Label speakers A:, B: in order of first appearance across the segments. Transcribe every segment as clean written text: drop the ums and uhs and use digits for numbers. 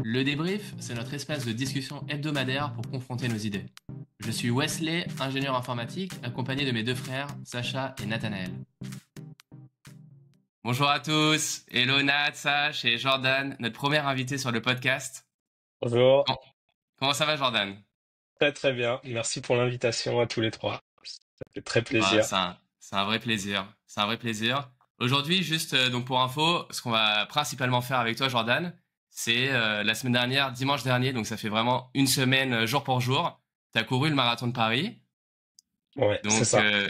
A: Le débrief, c'est notre espace de discussion hebdomadaire pour confronter nos idées. Je suis Wesley, ingénieur informatique, accompagné de mes deux frères, Sacha et Nathanaël. Bonjour à tous, hello Nat, Sach et Jordan, notre premier invité sur le podcast.
B: Bonjour,
A: Comment, comment ça va Jordan?
B: très très bien. Merci pour l'invitation à tous les trois. Ça fait très
A: Ah,
B: plaisir.
A: c'est un vrai plaisir, c'est un vrai plaisir. Aujourd'hui, juste donc pour info, ce qu'on va principalement faire avec toi Jordan, c'est la semaine dernière, dimanche dernier, donc ça fait vraiment une semaine jour pour jour, tu as couru le marathon de Paris.
B: Ouais, c'est
A: Donc,
B: ça.
A: euh,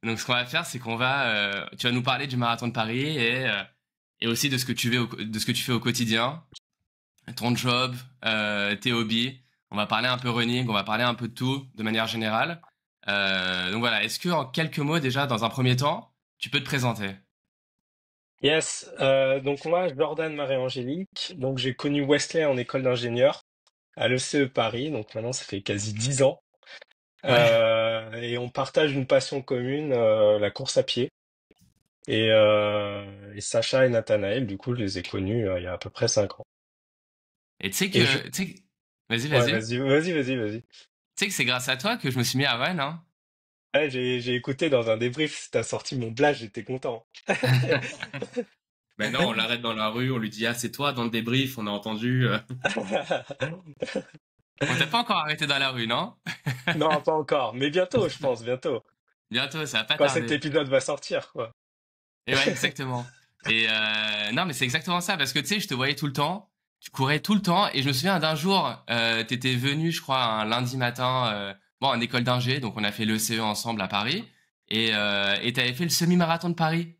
A: donc ce qu'on va faire, c'est tu vas nous parler du marathon de Paris et aussi de ce que de ce que tu fais au quotidien, ton job, tes hobbies. On va parler un peu running, on va parler un peu de tout de manière générale. Donc voilà, est-ce que en quelques mots déjà, dans un premier temps, tu peux te présenter?
B: Yes, donc moi, Jordan Marie-Angélique, donc j'ai connu Wesley en école d'ingénieur à l'ECE Paris, donc maintenant ça fait quasi 10 ans.
A: Ouais.
B: Et on partage une passion commune, la course à pied. Et Sacha et Nathanaël, du coup, je les ai connus il y a à peu près 5 ans.
A: Et tu sais
B: Et je...
A: que, tu sais que- vas-y,
B: Ouais,
A: vas-y.
B: vas-y.
A: Tu sais que c'est grâce à toi que je me suis mis à Rennes, hein.
B: Ouais, j'ai écouté dans un débrief, t'as sorti mon blast, j'étais content.
A: Maintenant, on l'arrête dans la rue, on lui dit, ah, c'est toi dans le débrief, on a entendu. On t'a pas encore arrêté dans la rue, non?
B: Non, pas encore, mais bientôt, je pense, bientôt.
A: Bientôt, ça va pas
B: Quand cet
A: tarder.
B: épisode va sortir, quoi.
A: Et ouais, exactement. Et non, mais c'est exactement ça, parce que tu sais, je te voyais tout le temps, tu courais tout le temps, et je me souviens d'un jour, t'étais venu, je crois, un lundi matin, bon, en école d'ingé, donc on a fait le CE ensemble à Paris, et t'avais fait le semi-marathon de Paris.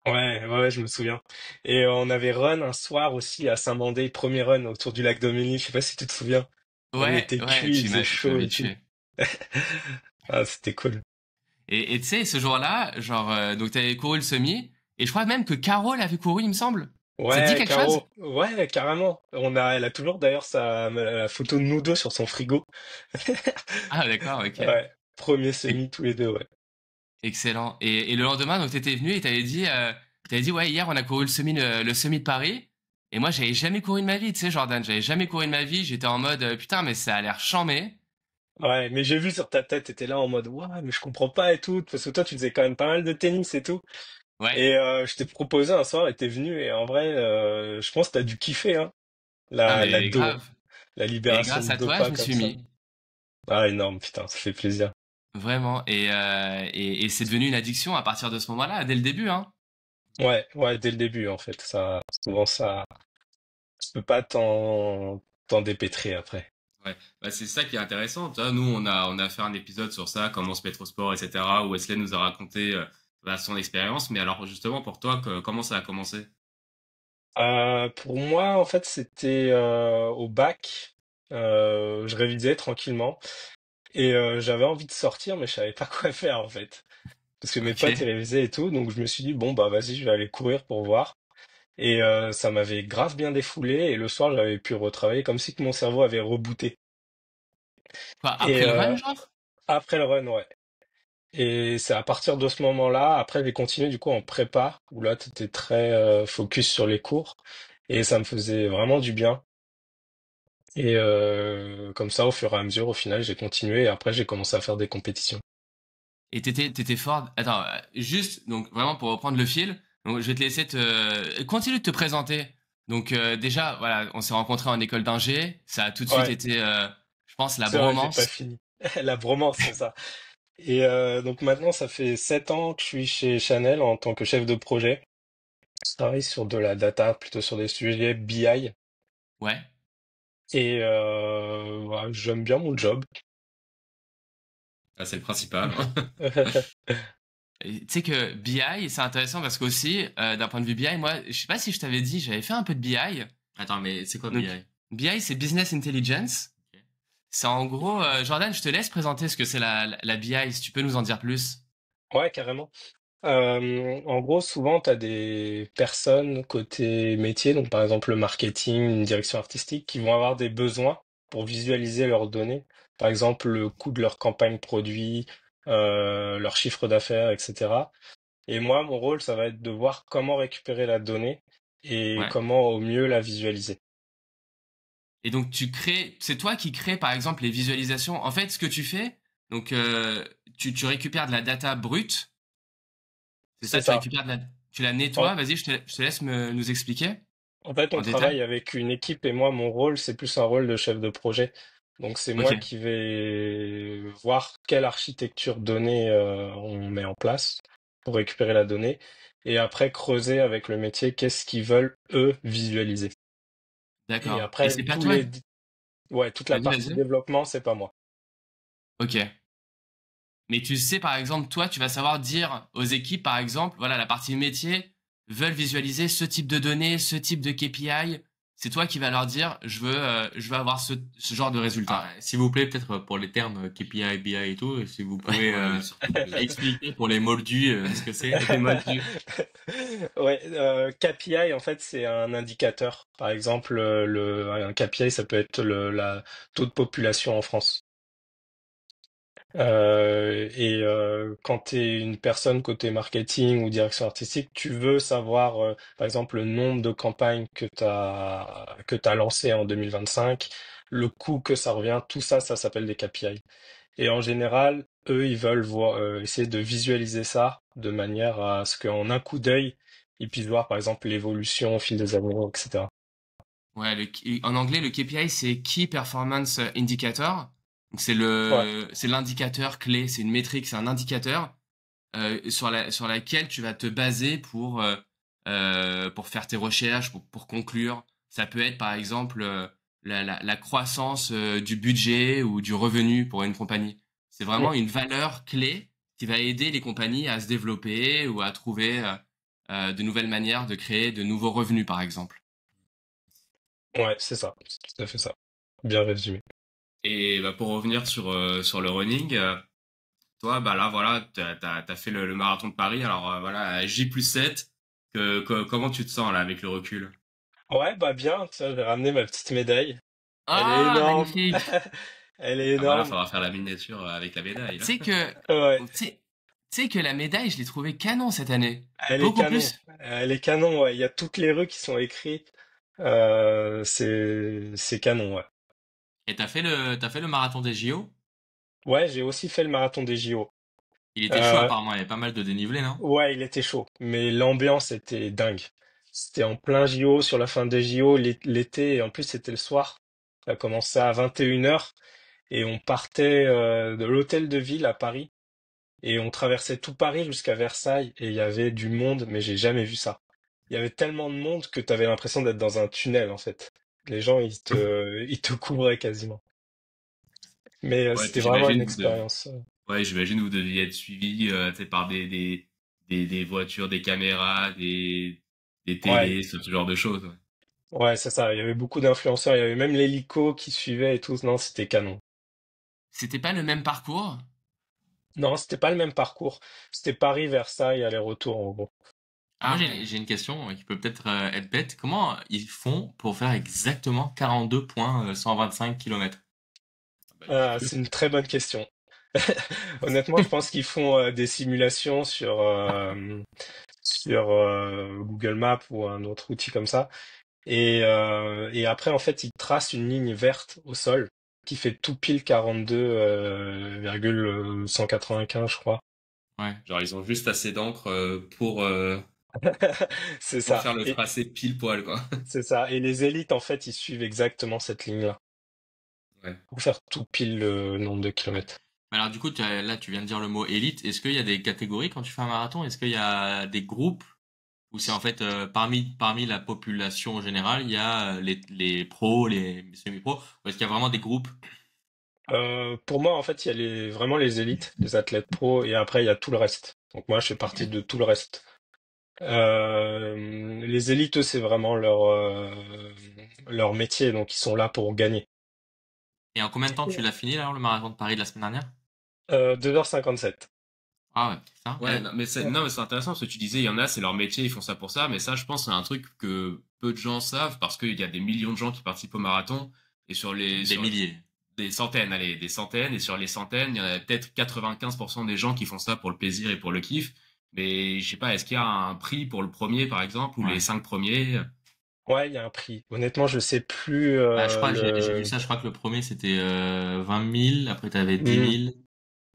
B: Ouais, je me souviens. Et on avait run un soir aussi à Saint-Mandé, premier run autour du lac Dominique, je sais pas si tu te souviens. On était
A: Ouais,
B: cuits, il faisait
A: tu
B: chaud
A: m'avais
B: et tout.
A: tué.
B: Ah, c'était cool.
A: Et tu sais, ce jour-là, genre, donc t'avais couru le semi, et je crois même que Carole avait couru, il me semble. Ça te dit
B: Ouais,
A: quelque chose?
B: Caro, ouais, carrément. Elle a toujours d'ailleurs la photo de nous deux sur son frigo.
A: Ah, d'accord, ok.
B: Ouais, premier
A: Et-
B: semi tous les deux, ouais.
A: Excellent. Et le lendemain, donc t'étais venu et t'avais dit, ouais, hier on a couru le semi de Paris. Et moi, j'avais jamais couru de ma vie, tu sais, Jordan. J'avais jamais couru de ma vie. J'étais en mode, putain, mais ça a l'air chambé.
B: Ouais, mais j'ai vu sur ta tête, t'étais là en mode, ouais, mais je comprends pas et tout, parce que toi, tu faisais quand même pas mal de tennis et tout.
A: Ouais.
B: Et je t'ai proposé un soir et t'es venu, et en vrai, je pense que t'as dû kiffer, hein,
A: Ah,
B: la
A: mais
B: do,
A: grave.
B: la
A: Et
B: libération
A: grâce
B: de
A: à toi, je
B: dopa
A: me
B: comme
A: suis
B: ça.
A: mis.
B: Ah, énorme, putain, ça fait plaisir.
A: Vraiment. Et c'est devenu une addiction à partir de ce moment-là, dès le début, hein.
B: Ouais, dès le début, en fait, souvent ça, tu peux pas t'en dépêtrer après.
A: Ouais, bah, c'est ça qui est intéressant. Tu vois, nous, on a fait un épisode sur ça, comment se mettre au sport, etc., où Wesley nous a raconté son expérience. Mais alors, justement, pour toi, comment ça a commencé?
B: Pour moi, en fait, c'était au bac. Je révisais tranquillement. Et j'avais envie de sortir, mais je savais pas quoi faire, en fait. Parce que mes
A: Ok.
B: potes, ils révisaient et tout. Donc je me suis dit, bon, bah vas-y, je vais aller courir pour voir. Et ça m'avait grave bien défoulé. Et le soir, j'avais pu retravailler comme si que mon cerveau avait rebooté.
A: Quoi,
B: Et
A: après le run, genre?
B: après le run, ouais. Et c'est à partir de ce moment-là, après j'ai continué du coup en prépa, où là, t'étais très focus sur les cours. Et ça me faisait vraiment du bien. Et comme ça, au fur et à mesure, au final, j'ai continué. Et après, j'ai commencé à faire des compétitions.
A: Et t'étais fort. Attends, juste, donc vraiment pour reprendre le fil, donc je vais te laisser continue de te présenter. Donc déjà, voilà, on s'est rencontrés en école d'ingé. Ça a tout de suite
B: Ouais,
A: été, je pense, la
B: c'est vrai, j'ai pas
A: bromance.
B: fini. La bromance, c'est ça. Et donc maintenant, ça fait 7 ans que je suis chez Chanel en tant que chef de projet. Je travaille sur de la data, plutôt sur des sujets BI.
A: Ouais.
B: Et voilà, j'aime bien mon job.
A: Ah, c'est le principal. Tu sais que BI, c'est intéressant parce qu'aussi, d'un point de vue BI, moi, je sais pas si je t'avais dit, j'avais fait un peu de BI. Attends, mais c'est quoi
B: Donc,
A: BI? BI, c'est Business Intelligence. Ok. C'est en gros, Jordan, je te laisse présenter ce que c'est la BI, si tu peux nous en dire plus.
B: ouais, carrément. En gros, souvent, tu as des personnes côté métier, donc par exemple le marketing, une direction artistique, qui vont avoir des besoins pour visualiser leurs données. Par exemple, le coût de leur campagne produit, leur chiffre d'affaires, etc. Et moi, mon rôle, ça va être de voir comment récupérer la donnée et
A: Ouais.
B: comment au mieux la visualiser.
A: Et donc c'est toi qui crée par exemple les visualisations. En fait, ce que tu fais, donc tu récupères de la data brute, c'est
B: C'est
A: ça, tu
B: ça.
A: récupères tu la nettoies.
B: En,
A: Vas-y, je te laisse nous expliquer
B: en fait, on
A: en détail.
B: travaille avec une équipe et moi, mon rôle, c'est plus un rôle de chef de projet. Donc, c'est
A: Ok,
B: moi qui vais voir quelle architecture donnée on met en place pour récupérer la donnée et après creuser avec le métier qu'est-ce qu'ils veulent, eux, visualiser. Et
A: d'accord. Et
B: après,
A: c'est pas toi.
B: ouais, toute la
A: Vas-y,
B: partie
A: vas-y.
B: développement, c'est pas moi.
A: Ok. Mais tu sais, par exemple, toi, tu vas savoir dire aux équipes, par exemple, voilà, la partie métier veulent visualiser ce type de données, ce type de KPI. C'est toi qui vas leur dire, je veux avoir ce genre de résultat.
C: S'il vous plaît, peut-être pour les termes KPI, BI et tout, si vous pouvez
A: Ouais, surtout.
C: expliquer pour les moldus ce que c'est.
A: Les moldus.
B: Ouais, KPI en fait c'est un indicateur. Par exemple, un KPI ça peut être la taux de population en France. Quand tu es une personne côté marketing ou direction artistique, tu veux savoir, par exemple, le nombre de campagnes que t'as lancé en 2025, le coût que ça revient, tout ça, ça s'appelle des KPI. Et en général, eux, ils veulent voir, essayer de visualiser ça de manière à ce qu'en un coup d'œil, ils puissent voir, par exemple, l'évolution au fil des années, etc.
A: Ouais, en anglais, le KPI, c'est Key Performance Indicator. Donc,
B: Ouais,
A: c'est l'indicateur clé, c'est une métrique, c'est un indicateur sur laquelle tu vas te baser pour faire tes recherches, pour conclure. Ça peut être par exemple la croissance du budget ou du revenu pour une compagnie. C'est
B: Mm.
A: vraiment une valeur clé qui va aider les compagnies à se développer ou à trouver de nouvelles manières de créer de nouveaux revenus, par exemple.
B: Ouais, c'est ça, c'est tout à fait ça. Bien résumé.
C: Et bah, pour revenir sur le running, toi, bah là, voilà, t'as fait le marathon de Paris. Alors voilà, J+7, comment tu te sens là avec le recul?
B: Ouais, bah bien, ça, j'ai ramené ma petite médaille. Elle est
A: Ah,
B: énorme.
A: magnifique!
B: Elle est
C: Ah bah là,
B: énorme.
C: faudra faire la miniature avec la médaille,
A: Tu
C: là.
A: sais que,
B: Ouais,
A: tu sais que la médaille, je l'ai trouvée canon cette année.
B: elle est
A: Beaucoup
B: canon.
A: plus.
B: Elle est canon, ouais. Il y a toutes les rues qui sont écrites. C'est canon, ouais.
C: Et t'as fait le marathon des JO?
B: Ouais, j'ai aussi fait le marathon des JO.
C: Il était chaud
B: Euh,
C: apparemment, il y avait pas mal de dénivelé, non?
B: ouais, il était chaud, mais l'ambiance était dingue. C'était en plein JO, sur la fin des JO, l'été, et en plus c'était le soir. Ça a commencé à 21h et on partait de l'hôtel de ville à Paris et on traversait tout Paris jusqu'à Versailles et il y avait du monde, mais j'ai jamais vu ça. Il y avait tellement de monde que tu avais l'impression d'être dans un tunnel en fait. Les gens, ils te couvraient quasiment. Mais
C: Ouais,
B: c'était
C: puis
B: vraiment une expérience.
C: j'imagine vous deviez être suivi tu sais, par des voitures, des caméras, des
B: Ouais,
C: télés, ce genre de choses. Ouais.
B: ouais, c'est ça. Il y avait beaucoup d'influenceurs. Il y avait même l'hélico qui suivait et tout. Non, c'était canon.
A: C'était pas le même parcours.
B: Non, c'était pas le même parcours. C'était Paris-Versailles, aller-retour en gros.
C: Moi,
A: Ah ouais.
C: j'ai une question qui peut peut-être être bête. Comment ils font pour faire exactement 42,125 km? Bah,
B: Ah, c'est une très bonne question. Honnêtement, je pense qu'ils font des simulations sur Google Maps ou un autre outil comme ça. Et après, en fait, ils tracent une ligne verte au sol qui fait tout pile 42 virgule 195, je crois.
C: ouais, genre ils ont juste assez d'encre
B: C'est
C: pour
B: ça.
C: faire le
B: Et
C: tracé pile poil, quoi.
B: c'est ça. Et les élites, en fait, ils suivent exactement cette ligne-là
C: Ouais.
B: pour faire tout pile le nombre de kilomètres.
C: Alors du coup, là, tu viens de dire le mot élite. Est-ce qu'il y a des catégories quand tu fais un marathon? Est-ce qu'il y a des groupes? Ou c'est en fait parmi la population générale, il y a les pros, les semi-pros? Ou est-ce qu'il y a vraiment des groupes?
B: Pour moi, en fait, il y a vraiment les élites, les athlètes pros, et après, il y a tout le reste. Donc moi, je fais partie
C: Ok.
B: de tout le reste. Les élites, eux, c'est vraiment leur métier, donc ils sont là pour gagner.
C: Et en combien de temps tu l'as fini, là, le marathon de Paris de la semaine dernière?
B: 2h57.
C: Ah ouais, c'est ça.
A: Ouais,
C: Non, mais c'est intéressant parce que tu disais, il y en a, c'est leur métier, ils font ça pour ça. Mais ça, je pense, c'est un truc que peu de gens savent parce qu'il y a des millions de gens qui participent au marathon et
A: des milliers.
C: des centaines, allez, des centaines. Et sur les centaines, il y en a peut-être 95% des gens qui font ça pour le plaisir et pour le kiff. Mais je sais pas, est-ce qu'il y a un prix pour le premier, par exemple, ou les
A: Ouais.
C: 5 premiers?
B: Ouais, il y a un prix. Honnêtement, je sais plus
C: Bah, je crois, j'ai vu
B: le.
C: ça, je crois que le premier c'était 20 000, après t'avais 10
B: Hmm.
C: 000,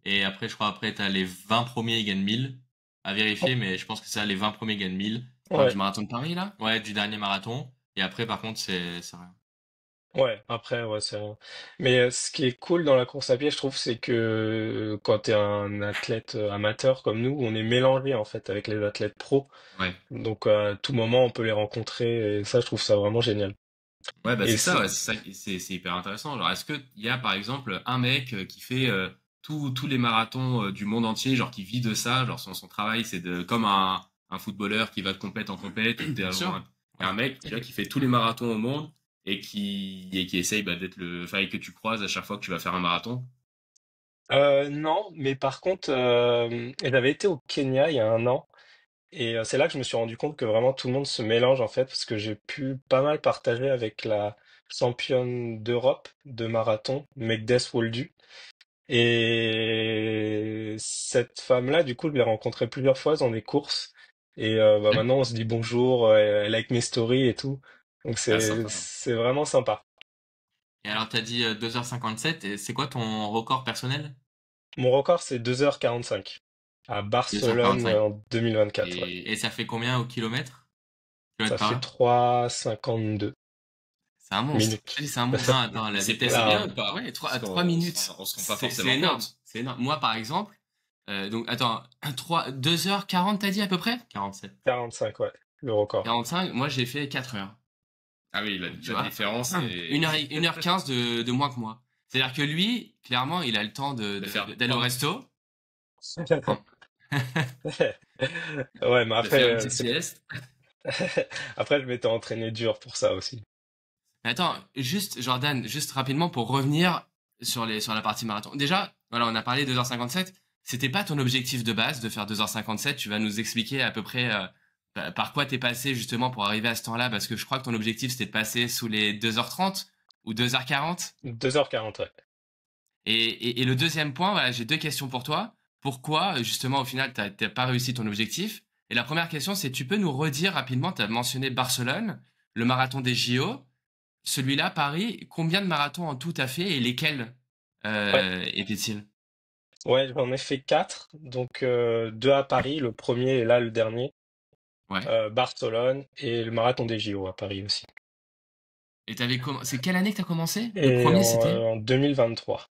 C: et après, je crois, après t'as les 20 premiers, ils gagnent 1000. À vérifier, mais je pense que ça, les 20 premiers gagnent 1000.
A: Tu parles du
B: Ouais,
A: marathon de Paris, là?
C: Ouais, du dernier marathon. Et après, par contre, c'est rien.
B: ouais. Après, ouais, c'est rien. Mais ce qui est cool dans la course à pied, je trouve, c'est que quand t'es un athlète amateur comme nous, on est mélangé en fait avec les athlètes pros.
A: Ouais.
B: Donc à tout moment, on peut les rencontrer. Et ça, je trouve ça vraiment génial.
A: Ouais, bah
B: Et
A: c'est ça,
B: c'est-
A: ouais, c'est ça, c'est hyper intéressant. Genre, est-ce que il y a par exemple un mec qui fait tous les marathons du monde entier, genre qui vit de ça, genre son travail c'est de comme un footballeur qui va de compète en compète,
C: Bien sûr.
A: il y a un mec tu vois, qui fait tous les marathons au monde et qui essaye bah, d'être enfin et que tu croises à chaque fois que tu vas faire un marathon.
B: non, mais par contre, j'avais été au Kenya il y a un an. Et c'est là que je me suis rendu compte que vraiment tout le monde se mélange en fait, parce que j'ai pu pas mal partager avec la championne d'Europe de marathon, Megdes Woldu. Et cette femme-là, du coup, je l'ai rencontrée plusieurs fois dans des courses. Et bah,
A: Ouais.
B: maintenant, on se dit bonjour, elle like mes stories et tout. Donc
A: Ah, sympa.
B: c'est vraiment sympa.
C: Et alors, t'as dit 2h57, et c'est quoi ton record personnel?
B: Mon record, c'est 2h45 à Barcelone
C: 2h45.
B: en 2024. Ouais.
C: Et ça fait combien au kilomètre? Kilomètres
B: Ça
C: par
B: fait
C: heure?
B: 3,52
A: C'est un monstre. Je te
B: minutes.
A: dis, c'est un monstre.
C: Non, attends, la
A: C'est
C: vitesse.
A: bien
B: Là,
A: ou pas? Ouais, 3
C: Parce
A: à 3
C: qu'on
A: minutes.
C: on se rend pas
A: C'est
C: forcément
A: énorme.
C: compte.
A: C'est énorme. Moi, par exemple, donc, attends, 2h40, t'as dit à peu près?
C: 47.
B: 45, ouais, le record.
A: 45, moi j'ai fait 4 heures.
C: Ah oui,
A: Tu
C: la
A: vois?
C: différence est
A: 1h15 de moins que moi. C'est-à-dire que lui, clairement, il a le temps
C: de faire
A: d'aller au resto, hein,
B: Ouais, mais
A: de faire une
B: après,
A: petite sieste.
B: après, je m'étais entraîné dur pour ça aussi.
A: Mais attends, juste, Jordan, juste rapidement pour revenir sur la partie marathon. Déjà, voilà, on a parlé 2h57. C'était pas ton objectif de base de faire 2h57. Tu vas nous expliquer à peu près par quoi t'es passé justement pour arriver à ce temps-là, parce que je crois que ton objectif c'était de passer sous les 2h30 ou 2h40.
B: 2h40, ouais.
A: Et le deuxième point, voilà, j'ai deux questions pour toi. Pourquoi, justement, au final, t'as pas réussi ton objectif? Et la première question, c'est tu peux nous redire rapidement, tu as mentionné Barcelone, le marathon des JO. Celui-là, Paris, combien de marathons en tout t'as fait et lesquels
B: Ouais,
A: étaient-ils?
B: ouais, j'en ai fait 4. Donc, deux à Paris, le premier et là le dernier.
A: Ouais.
B: Barcelone et le marathon des JO à Paris aussi.
A: Et c'est quelle année que t'as commencé? Le
B: Et
A: premier, c'était?
B: en 2023.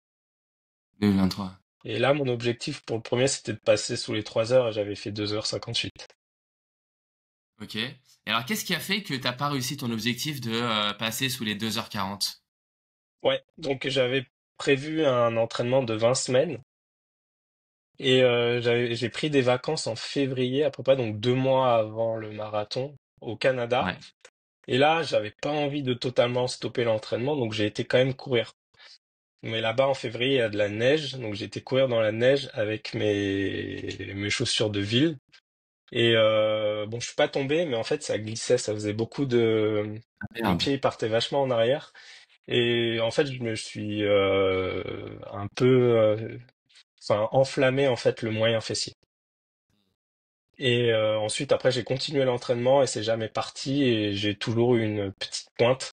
A: 2023.
B: Et là, mon objectif pour le premier, c'était de passer sous les 3 heures et j'avais fait 2h58.
A: Ok. Et alors, qu'est-ce qui a fait que t'as pas réussi ton objectif de passer sous les 2h40?
B: Ouais, donc j'avais prévu un entraînement de 20 semaines. Et j'ai pris des vacances en février à peu près, donc 2 mois avant le marathon au Canada.
A: Ouais.
B: Et là, j'avais pas envie de totalement stopper l'entraînement, donc j'ai été quand même courir. Mais là-bas, en février, il y a de la neige, donc j'ai été courir dans la neige avec mes chaussures de ville. Et bon, je suis pas tombé, mais en fait, ça glissait, ça faisait beaucoup de...
A: Ah,
B: Mon
A: merde.
B: pied il partait vachement en arrière. Et en fait, je me suis un peu, enfin, enflammé en fait le moyen fessier. Et ensuite, après, j'ai continué l'entraînement et c'est jamais parti et j'ai toujours eu une petite pointe.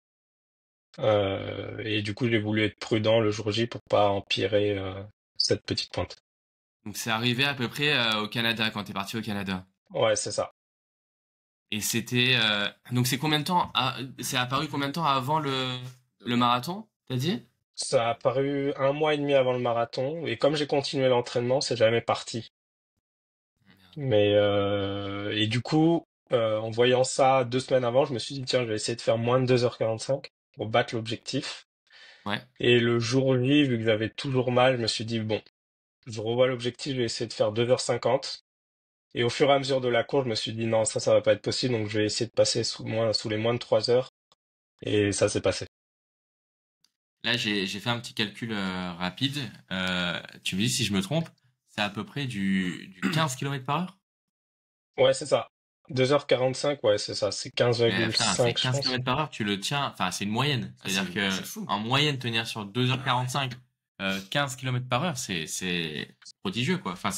B: Et du coup, j'ai voulu être prudent le jour J pour pas empirer cette petite pointe.
A: Donc, c'est arrivé à peu près au Canada, quand t'es parti au Canada.
B: Ouais, c'est ça.
A: Et c'était... Donc, c'est combien de temps... c'est apparu combien de temps avant le marathon, t'as dit?
B: Ça a apparu 1 mois et demi avant le marathon et comme j'ai continué l'entraînement, c'est jamais parti. Mais et du coup, en voyant ça 2 semaines avant, je me suis dit tiens, je vais essayer de faire moins de 2h45 pour battre l'objectif.
A: Ouais.
B: Et le jour J, vu que j'avais toujours mal, je me suis dit bon, je revois l'objectif, je vais essayer de faire 2h50. Et au fur et à mesure de la course, je me suis dit non, ça va pas être possible, donc je vais essayer de passer sous les moins de 3 heures. Et ça s'est passé.
C: Là, j'ai fait un petit calcul rapide. Tu me dis si je me trompe, c'est à peu près du 15 km par heure?
B: Ouais, c'est ça. 2h45, ouais, c'est ça. C'est
C: Mais putain, c'est
B: 15,5, je
C: 15
B: pense.
C: km par heure, tu le tiens. Enfin, c'est une moyenne.
A: Ah,
C: C'est-à-dire que
A: c'est fou.
C: en moyenne, tenir sur 2h45, 15 km par heure, c'est prodigieux, quoi. Enfin,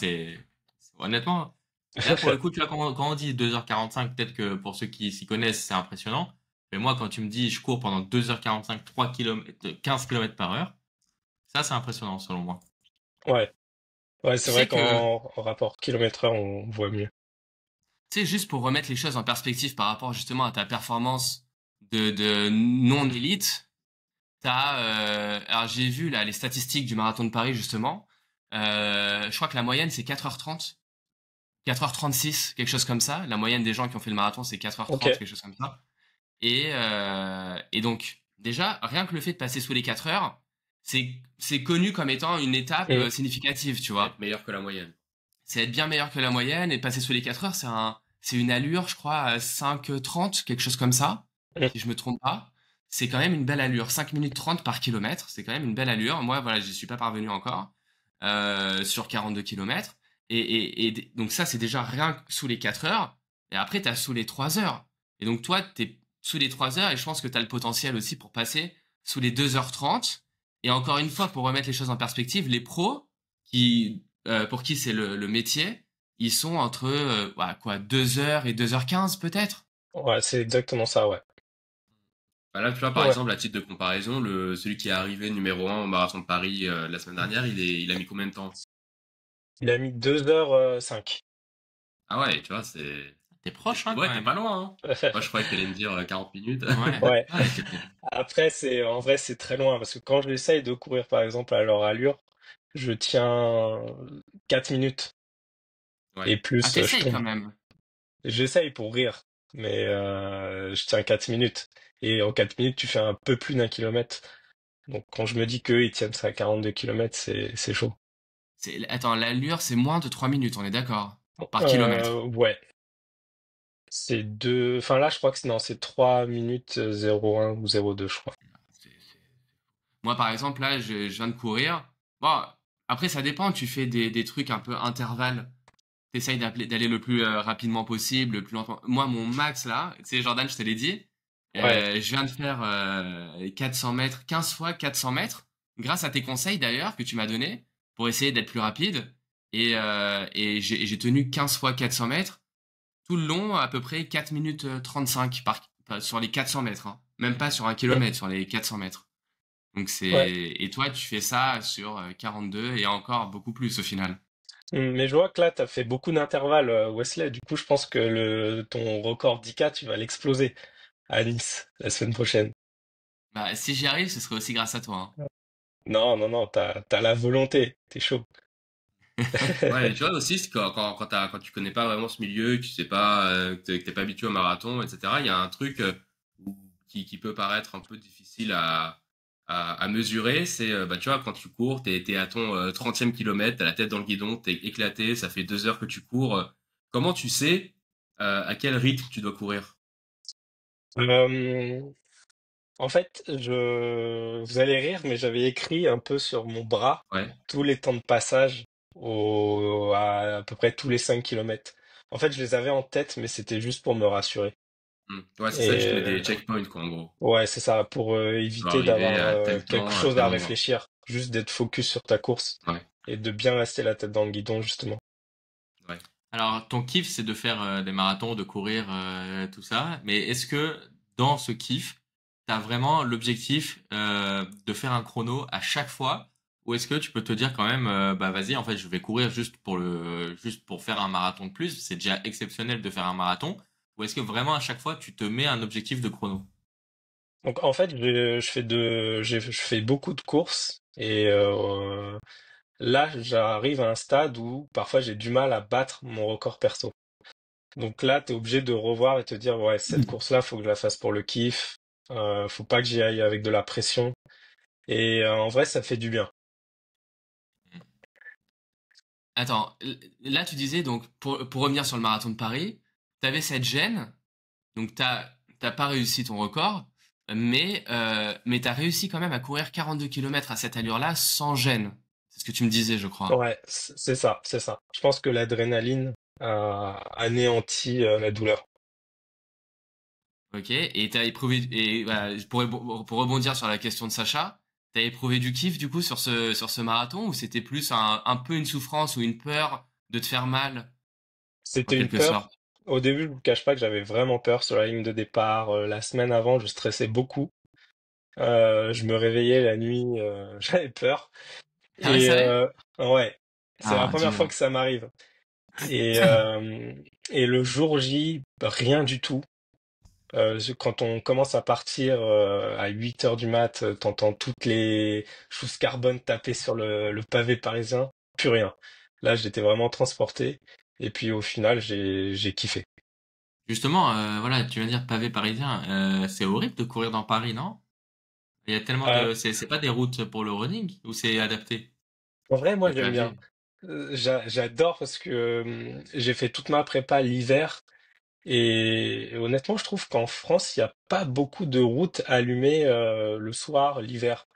C: honnêtement. Là, pour le coup, tu vois, quand on dit 2h45, peut-être que pour ceux qui s'y connaissent, c'est impressionnant. Mais moi, quand tu me dis je cours pendant 2h45, 3 km, 15 km par heure, ça, c'est impressionnant selon moi.
B: Ouais. Ouais,
A: Tu
B: c'est vrai
A: sais que,
B: qu'en rapport kilomètre-heure, on voit mieux.
A: tu sais, juste pour remettre les choses en perspective par rapport justement à ta performance de non-élite, alors j'ai vu là les statistiques du marathon de Paris justement. Je crois que la moyenne c'est 4h30, 4h36, quelque chose comme ça. La moyenne des gens qui ont fait le marathon c'est
B: Ok.
A: 4h30, quelque chose comme ça. Et donc, déjà, rien que le fait de passer sous les 4 heures, c'est connu comme étant une étape
B: Mm.
A: significative, tu
C: Être
A: vois.
C: meilleur que la moyenne.
A: C'est être bien meilleur que la moyenne et passer sous les 4 heures, c'est une allure, je crois, à 5h30, quelque chose comme ça,
B: Mm.
A: si je me trompe pas. C'est quand même une belle allure. 5 minutes 30 par kilomètre, c'est quand même une belle allure. Moi, voilà, j'y suis pas parvenu encore, sur 42 kilomètres. Donc ça, c'est déjà rien que sous les 4 heures. Et après, t'as sous les 3 heures. Et donc toi, t'es sous les 3 heures et je pense que t'as le potentiel aussi pour passer sous les 2h30. Et encore une fois, pour remettre les choses en perspective, les pros, pour qui c'est le métier, ils sont entre, ouais, quoi, 2 heures et 2h15 peut-être.
B: Ouais, c'est exactement ça, ouais.
C: Bah là, tu vois, par
B: Ouais.
C: exemple, à titre de comparaison, celui qui est arrivé numéro 1 au marathon de Paris la semaine dernière, il a mis combien de temps?
B: Il a mis 2h05.
C: Ah ouais, tu vois, c'est... T'es proche, hein, quand Ouais, t'es même. pas loin, hein. Moi, je croyais que t'allais me dire 40 minutes.
A: Ouais.
B: Ouais.
C: Ouais,
B: Après, en vrai, c'est très loin parce que quand j'essaye de courir, par exemple, à leur allure, je tiens 4 minutes
C: ouais.
B: et
A: Ah,
B: plus, je
A: t'essayes
B: tombe.
A: quand même.
B: J'essaye pour rire, mais je tiens 4 minutes. Et en 4 minutes, tu fais un peu plus d'1 kilomètre. Donc quand je me dis qu'eux, ils tiennent ça à 42 kilomètres, c'est chaud.
A: Attends, l'allure, c'est moins de 3 minutes, on est d'accord. Par kilomètre.
B: Ouais. C'est deux. Enfin là, je crois que non, c'est 3 minutes 01 ou 02, je crois.
A: Moi, par exemple, là, je viens de courir. Bon, après, ça dépend. Tu fais des trucs un peu intervalles. T'essayes d'aller le plus rapidement possible, le plus longtemps. Moi, mon max, là, tu sais, Jordan, je te l'ai dit,
B: Ouais.
A: je viens de faire 400 mètres, 15 fois 400 mètres, grâce à tes conseils d'ailleurs que tu m'as donné pour essayer d'être plus rapide. Et j'ai tenu 15 fois 400 mètres, tout le long, à peu près 4 minutes 35 sur les 400 mètres, hein. Même pas sur un
B: Mm.
A: kilomètre, sur les 400 mètres. Donc
B: Ouais.
A: et toi, tu fais ça sur 42 et encore beaucoup plus au final.
B: Mais je vois que là, tu as fait beaucoup d'intervalles, Wesley. Du coup, je pense que ton record 10K, tu vas l'exploser à Nice la semaine prochaine.
A: Bah, si j'y arrive, ce serait aussi grâce à toi, hein.
B: Non, non, non, t'as la volonté. T'es chaud.
C: Ouais, mais tu vois aussi, c'est quand tu connais pas vraiment ce milieu, que tu sais pas, que t'es pas habitué au marathon, etc., il y a un truc qui peut paraître un peu difficile à mesurer, c'est, bah, tu vois, quand tu cours, t'es à ton 30e kilomètre, t'as la tête dans le guidon, t'es éclaté, ça fait 2 heures que tu cours. Comment tu sais à quel rythme tu dois courir?
B: Euh, En fait, vous allez rire, mais j'avais écrit un peu sur mon bras
C: Ouais.
B: tous les temps de passage à peu près tous les 5 kilomètres. En fait, je les avais en tête, mais c'était juste pour me rassurer.
C: Ouais, c'est ça, tu te mets
B: Et
C: des checkpoints, quoi, en gros.
B: ouais, c'est ça, pour
C: Tu dois
B: éviter
C: arriver
B: d'avoir
C: à tel
B: quelque
C: temps, à
B: chose
C: tel
B: à
C: endroit.
B: réfléchir, juste d'être focus sur ta course
C: Ouais,
B: et de bien rester la tête dans le guidon, justement.
C: ouais. Alors, ton kiff, c'est de faire des marathons, de courir, tout ça. Mais est-ce que dans ce kiff, tu as vraiment l'objectif de faire un chrono à chaque fois? Ou est-ce que tu peux te dire quand même, bah vas-y, en fait, je vais courir juste pour faire un marathon de plus. C'est déjà exceptionnel de faire un marathon. Ou est-ce que vraiment à chaque fois, tu te mets un objectif de chrono?
B: Donc en fait, je fais beaucoup de courses et là, j'arrive à un stade où parfois j'ai du mal à battre mon record perso. Donc là, tu es obligé de revoir et te dire, ouais, cette course-là, faut que je la fasse pour le kiff. Faut pas que j'y aille avec de la pression. Et en vrai, ça fait du bien.
A: Attends, là tu disais donc pour revenir sur le marathon de Paris, t'avais cette gêne, donc t'as pas réussi ton record, mais t'as réussi quand même à courir 42 kilomètres à cette allure-là sans gêne. C'est ce que tu me disais, je crois.
B: Ouais, c'est ça, c'est ça. Je pense que l'adrénaline a anéanti la douleur.
A: Ok, et t'as éprouvé et voilà, pour rebondir sur la question de Sacha, t'as éprouvé du kiff du coup sur ce marathon ou c'était plus un peu une souffrance ou une peur de te faire mal en
B: C'était une
A: quelque
B: peur,
A: sorte?
B: Au début, je vous cache pas que j'avais vraiment peur sur la ligne de départ. La semaine avant, je stressais beaucoup. Je me réveillais la nuit, j'avais peur.
A: Ah ouais,
B: Et
A: sérieux?
B: ouais, c'est la
A: Ah,
B: première fois
A: dur.
B: que ça m'arrive. Et, euh, et le jour J, rien du tout. Quand on commence à partir à 8 heures du mat, t'entends toutes les choses carbone taper sur le pavé parisien. Plus rien. Là, j'étais vraiment transporté. Et puis au final, j'ai kiffé.
C: Justement, voilà, tu viens de dire pavé parisien. C'est horrible de courir dans Paris, non? Il y a tellement
B: Euh,
C: de, c'est pas des routes pour le running ou c'est adapté?
B: En vrai, moi,
C: Les
B: j'aime bien.
C: pavés.
B: J'adore parce que j'ai fait toute ma prépa l'hiver. Et honnêtement, je trouve qu'en France, il n'y a pas beaucoup de routes allumées le soir, l'hiver.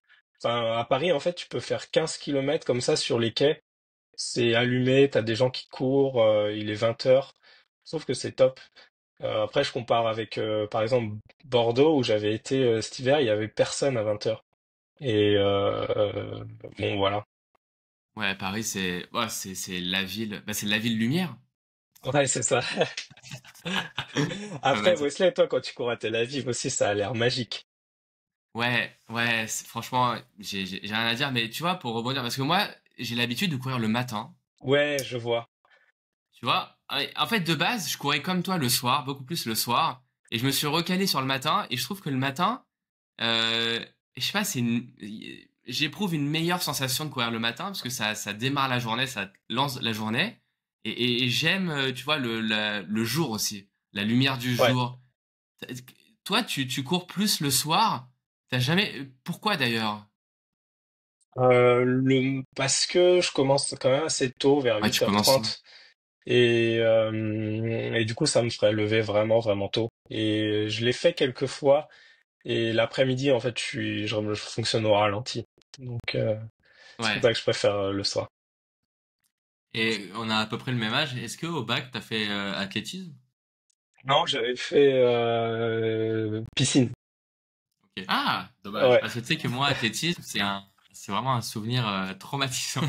B: Enfin, à Paris, en fait, tu peux faire 15 kilomètres comme ça sur les quais. C'est allumé, t'as des gens qui courent, il est 20 heures. Je trouve que c'est top. Après, je compare avec, par exemple, Bordeaux, où j'avais été cet hiver, il y avait personne à 20 heures. Et bon, voilà.
A: Ouais, Paris, c'est la ville, bah, c'est la ville lumière.
B: Ouais, c'est ça.
A: Ah, bah,
B: Après, Wesley, toi, quand tu cours à Tel Aviv aussi, ça a l'air magique.
A: ouais, franchement, j'ai rien à dire, mais tu vois, pour rebondir, parce que moi, j'ai l'habitude de courir le matin,
B: Ouais, je vois.
A: tu vois. En fait, de base, je courais comme toi le soir, beaucoup plus le soir, et je me suis recalé sur le matin, et je trouve que le matin, euh, je sais pas, j'éprouve une meilleure sensation de courir le matin, parce que ça démarre la journée, ça lance la journée, et j'aime, tu vois, le jour aussi, la lumière du
B: Ouais.
A: jour. T'as- Toi, tu cours plus le soir. T'as jamais. Pourquoi d'ailleurs?
B: Parce que je commence quand même assez tôt, vers
A: Ouais, tu commences.
B: 8h30. Et du coup, ça me ferait lever vraiment, vraiment tôt. Et je l'ai fait quelques fois. Et l'après-midi, en fait, je fonctionne au ralenti. Donc, c'est pour
A: Ouais.
B: ça que je préfère le soir.
C: Et on a à peu près le même âge. Est-ce que au bac, t'as fait athlétisme?
B: Non, j'avais fait piscine.
C: Ok. Ah, dommage.
B: Ouais.
C: Parce que tu sais que moi, athlétisme, c'est vraiment un souvenir traumatisant.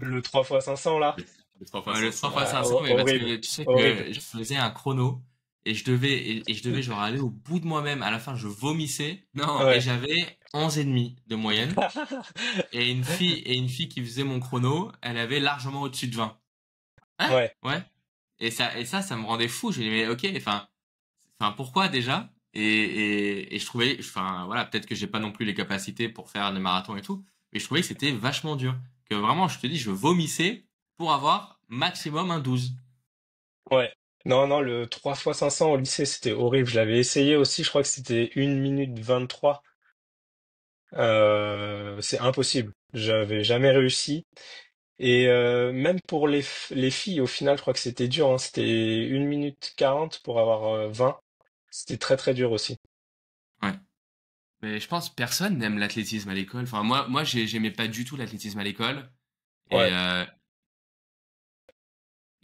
B: Le 3x500, là.
C: Le 3 fois
A: Ouais, le
C: 500,
A: trois fois
C: ouais.
A: cinq cents, mais parce
B: Horrible.
A: que tu sais
B: Horrible.
A: que
C: Je faisais un chrono et je devais genre aller au bout de moi-même. À la fin, je vomissais. Non, et
B: Ouais.
C: j'avais 11 et demi de moyenne. Et une fille qui faisait mon chrono, elle avait largement au-dessus de 20. Hein?
B: Ouais.
C: Ouais. Et ça me rendait fou. J'ai dit, mais ok, enfin, pourquoi déjà? Et je trouvais, enfin, voilà, peut-être que j'ai pas non plus les capacités pour faire des marathons et tout, mais je trouvais que c'était vachement dur. Que vraiment, je te dis, je vomissais pour avoir maximum un 12.
B: Ouais. Non, non, le 3x500 au lycée, c'était horrible. Je l'avais essayé aussi, je crois que c'était 1 minute 23. C'est impossible. J'avais jamais réussi. Et même pour les filles, au final, je crois que c'était dur, hein. C'était 1 minute 40 pour avoir 20. C'était très très dur aussi.
C: Ouais.
A: Mais je pense que personne n'aime l'athlétisme à l'école. Enfin, moi, j'aimais pas du tout l'athlétisme à l'école. Et,
B: Ouais,
A: euh,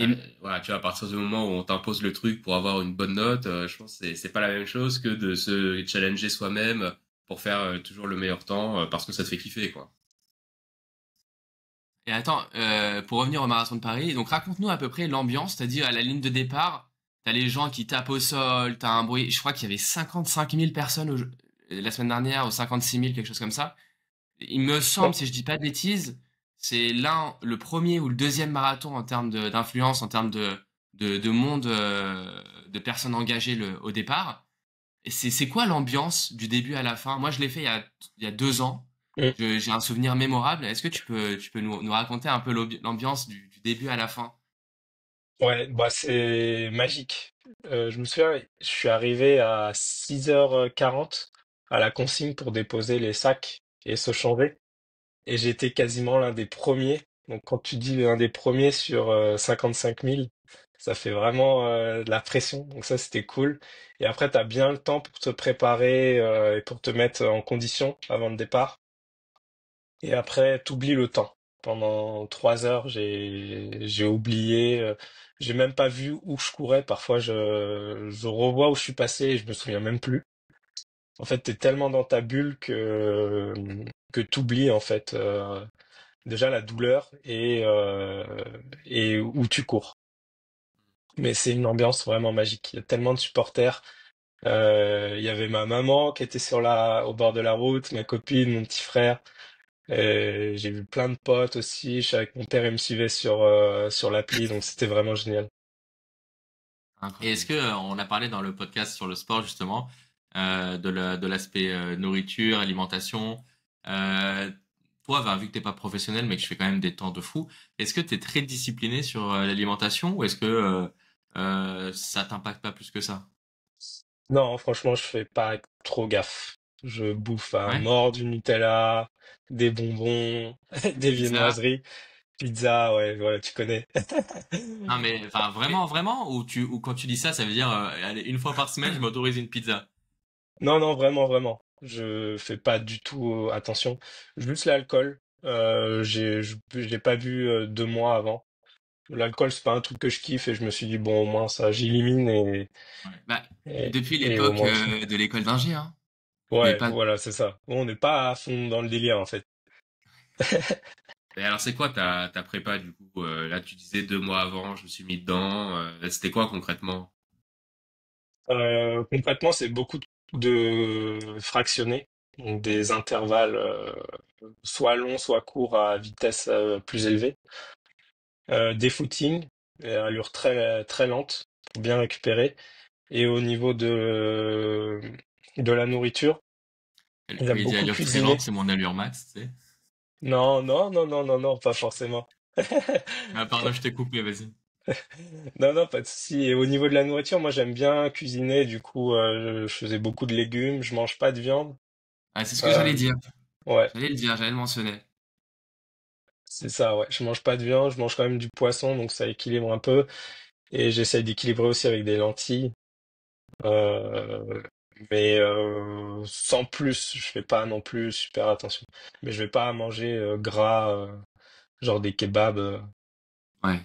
C: Euh,
A: et
C: voilà, tu vois, à partir du moment où on t'impose le truc pour avoir une bonne note, je pense que c'est pas la même chose que de se challenger soi-même pour faire toujours le meilleur temps parce que ça te fait kiffer, quoi.
A: Et attends, pour revenir au marathon de Paris, donc raconte-nous à peu près l'ambiance. T'as dit à la ligne de départ, t'as les gens qui tapent au sol, t'as un bruit. Je crois qu'il y avait 55 000 personnes la semaine dernière, ou 56 000, quelque chose comme ça. Il me semble,
B: non,
A: si je dis pas de bêtises, c'est le premier ou le deuxième marathon en termes d'influence, en termes de monde, de personnes engagées au départ. Et c'est quoi l'ambiance du début à la fin? Moi, je l'ai fait il y a 2 ans.
B: mm,
A: J'ai un souvenir mémorable. Est-ce que tu peux nous raconter un peu l'ambiance du début à la fin?
B: ouais, bah c'est magique. Je me souviens, je suis arrivé à 6h40 à la consigne pour déposer les sacs et se changer. Et j'étais quasiment l'un des premiers. Donc quand tu dis l'un des premiers sur 55 000, ça fait vraiment de la pression. Donc ça, c'était cool. Et après, tu as bien le temps pour te préparer et pour te mettre en condition avant le départ. Et après, t'oublies le temps. Pendant 3 heures, j'ai oublié. J'ai même pas vu où je courais. Parfois, je revois où je suis passé et je me souviens même plus. En fait, t'es tellement dans ta bulle que t'oublies en fait. Déjà la douleur et où tu cours. mais c'est une ambiance vraiment magique. Il y a tellement de supporters. Il y avait ma maman qui était au bord de la route, ma copine, mon petit frère. J'ai vu plein de potes aussi. Je savais que mon père il me suivait sur l'appli, donc c'était vraiment génial.
C: Et est-ce que on a parlé dans le podcast sur le sport justement de l'aspect nourriture, alimentation. Euh, Toi, ben, vu que t'es pas professionnel, mais que je fais quand même des temps de fou, est-ce que tu es très discipliné sur l'alimentation ou est-ce que ça t'impacte pas plus que ça?
B: Non, franchement, je fais pas trop gaffe. Je bouffe à
C: Ouais.
B: mort du Nutella, des bonbons, des
A: Pizza.
B: viennoiseries, pizza, ouais, voilà, tu connais.
C: Non mais enfin
A: Et-
C: vraiment vraiment ou quand tu dis ça, ça veut dire allez, une fois par semaine, je m'autorise une pizza.
B: Non, non, vraiment, vraiment. Je fais pas du tout attention. Juste l'alcool. J'ai pas bu 2 mois avant. L'alcool, c'est pas un truc que je kiffe et je me suis dit, bon, au moins ça, j'élimine
C: Ouais.
A: Bah,
B: et,
A: depuis
B: et au
A: l'époque
B: moins.
A: de l'école d'ingé, hein. Mais
B: Ouais,
A: pas.
B: voilà, c'est ça. Bon, on n'est pas à fond dans le délire, en fait.
A: Et alors, c'est quoi ta prépa du coup? Là, tu disais 2 mois avant, je me suis mis dedans. C'était quoi concrètement?
B: Concrètement, c'est beaucoup de fractionnés, donc des intervalles soit longs, soit courts à vitesse plus élevée. Des footings, à allure très, très lente, pour bien récupérer. Et au niveau de la nourriture,
C: Quand
B: j'aime
C: il dit
B: beaucoup
C: allure très lente,
B: cuisiner.
C: c'est mon allure max, tu sais.
B: Non, non, non, non, non, non, pas forcément.
C: Ah pardon, je t'ai coupé, vas-y.
B: Non, non, pas de souci. Et au niveau de la nourriture, moi j'aime bien cuisiner. Du coup, je faisais beaucoup de légumes. Je mange pas de viande.
A: Ah, c'est ce que j'allais
B: Euh,
A: dire.
B: ouais,
A: J'allais le dire, j'allais le mentionner.
B: c'est ça. Ouais, je mange pas de viande. Je mange quand même du poisson, donc ça équilibre un peu. Et j'essaye d'équilibrer aussi avec des lentilles. Euh, mais sans plus. Je fais pas non plus super attention. Mais je vais pas manger gras, genre des kebabs
A: Ouais.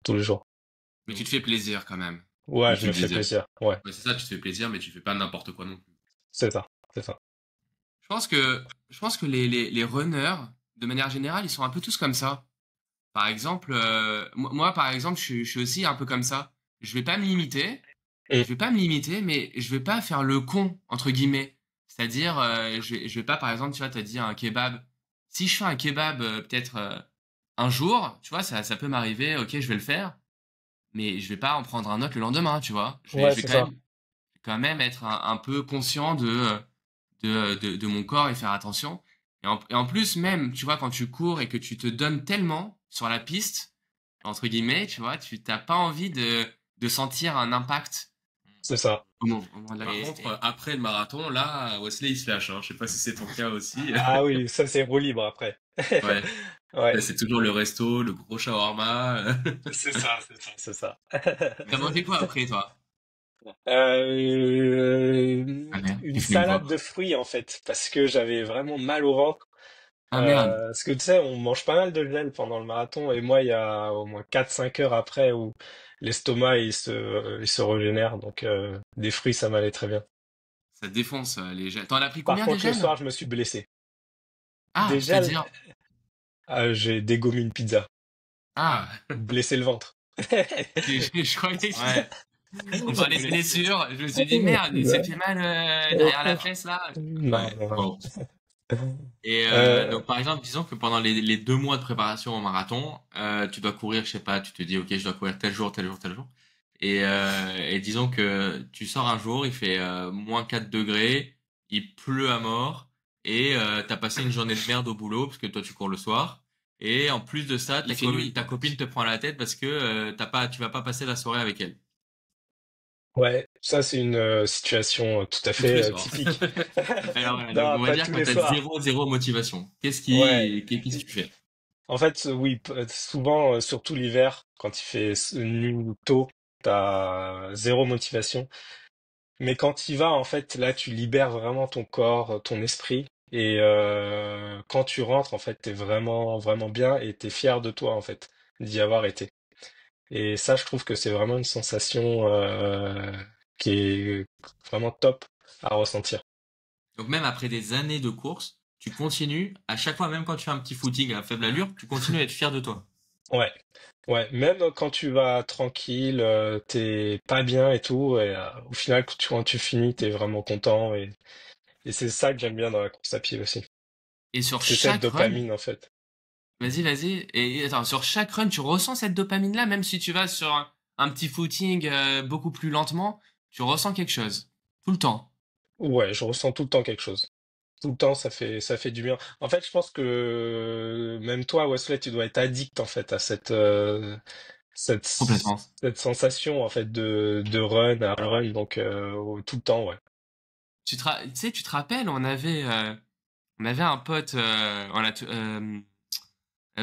B: tous les jours.
A: Mais tu te fais plaisir quand même,
B: Ouais,
A: comme
B: je
A: tu
B: me
A: le
B: fais
A: disais.
B: plaisir. Ouais,
A: Ouais, c'est ça, tu te fais plaisir, mais tu fais pas n'importe quoi non plus.
B: c'est ça, c'est ça.
A: Je pense que, je pense que les runners, de manière générale, ils sont un peu tous comme ça. Par exemple, moi, par exemple, je suis aussi un peu comme ça. Je vais pas me limiter,
B: Mm,
A: je vais pas me limiter, mais je vais pas faire le con, entre guillemets. C'est-à-dire, je vais pas, par exemple, tu vois, t'as dit un kebab. Si je fais un kebab, peut-être un jour, tu vois, ça peut m'arriver, ok, je vais le faire, mais je vais pas en prendre un autre le lendemain, tu vois.
B: ouais,
A: Je vais
B: c'est ça.
A: quand même être un peu conscient de mon corps et faire attention. Et en plus, même, tu vois, quand tu cours et que tu te donnes tellement sur la piste, entre guillemets, tu vois, tu t'as pas envie de sentir un impact
B: C'est ça.
A: au moment de la
C: Par
A: course.
C: contre,
A: Après le marathon, là, Wesley, il se lâche. Hein. Je sais pas si c'est ton cas aussi.
B: Ah oui, ça c'est roue libre après.
A: Ouais.
B: Ouais,
A: C'est toujours le resto, le gros shawarma.
B: c'est ça, c'est ça, c'est ça.
A: T'as mangé quoi après, toi? Ah merde,
B: Une
A: j'ai fait une voix.
B: salade de fruits en fait, parce que j'avais vraiment mal au ventre.
A: Ah merde.
B: Parce que tu sais, on mange pas mal de gel pendant le marathon, et moi, il y a au moins 4-5 heures après où l'estomac il se régénère, donc des fruits, ça m'allait très bien.
A: Ça défonce les gels. T'en as pris
B: Par
A: combien des
B: contre, le
A: gels?
B: soir, je me suis blessé.
A: Ah,
B: Des gels,
A: c'est-à-dire?
B: j'ai dégommé une pizza,
A: Ah,
B: blessé le ventre.
A: je croyais que
C: ouais,
A: on
C: je
A: parlait de
C: voulais.
A: blessure. Je me suis dit, merde, il s'est fait mal derrière la fesse, là.
B: Non,
C: Ouais,
B: non, non.
C: bon. Et
B: Euh,
C: donc par exemple, disons que pendant les 2 mois de préparation au marathon, tu dois courir, je sais pas, tu te dis ok, je dois courir tel jour, tel jour, tel jour. Et disons que tu sors un jour, il fait moins 4 degrés, il pleut à mort, et t'as passé une journée de merde au boulot, parce que toi tu cours le soir. Et en plus de ça,
A: Il fait nuit.
C: ta copine te prend la tête parce que tu vas pas passer la soirée avec elle.
B: ouais, ça c'est une situation tout à
A: Tous
B: fait
A: les soirs.
B: typique.
C: Alors voilà, donc
B: Non,
C: on va
B: pas
C: dire
B: tous
C: quand
B: les
C: t'as
B: soirs.
C: zéro motivation.
B: Ouais.
C: Qu'est-ce que tu fais?
B: En fait, oui, souvent, surtout l'hiver, quand il fait nuit ou tôt, t'as zéro motivation. Mais quand il va, en fait, là, tu libères vraiment ton corps, ton esprit. Et quand tu rentres, en fait, t'es vraiment, vraiment bien et t'es fier de toi, en fait, d'y avoir été. Et ça, je trouve que c'est vraiment une sensation qui est vraiment top à ressentir.
C: Donc même après des années de course, tu continues, à chaque fois, même quand tu fais un petit footing à faible allure, tu continues à être fier de toi.
B: Ouais, ouais. Même quand tu vas tranquille, t'es pas bien et tout, et au final, quand tu finis, t'es vraiment content. Et c'est ça que j'aime bien dans la course à pied aussi.
A: Et sur
B: C'est cette
A: chaque run,
B: dopamine en fait.
A: vas-y. Et attends, sur chaque run, tu ressens cette dopamine-là, même si tu vas sur un petit footing beaucoup plus lentement, tu ressens quelque chose. Tout le temps.
B: Ouais, je ressens tout le temps quelque chose. Tout le temps, ça fait du bien. En fait, je pense que même toi, Wesley, tu dois être addict en fait à cette,
A: Complètement.
B: cette sensation en fait de run à run, donc tout le temps, ouais.
A: Tu sais, tu te rappelles, on avait un pote,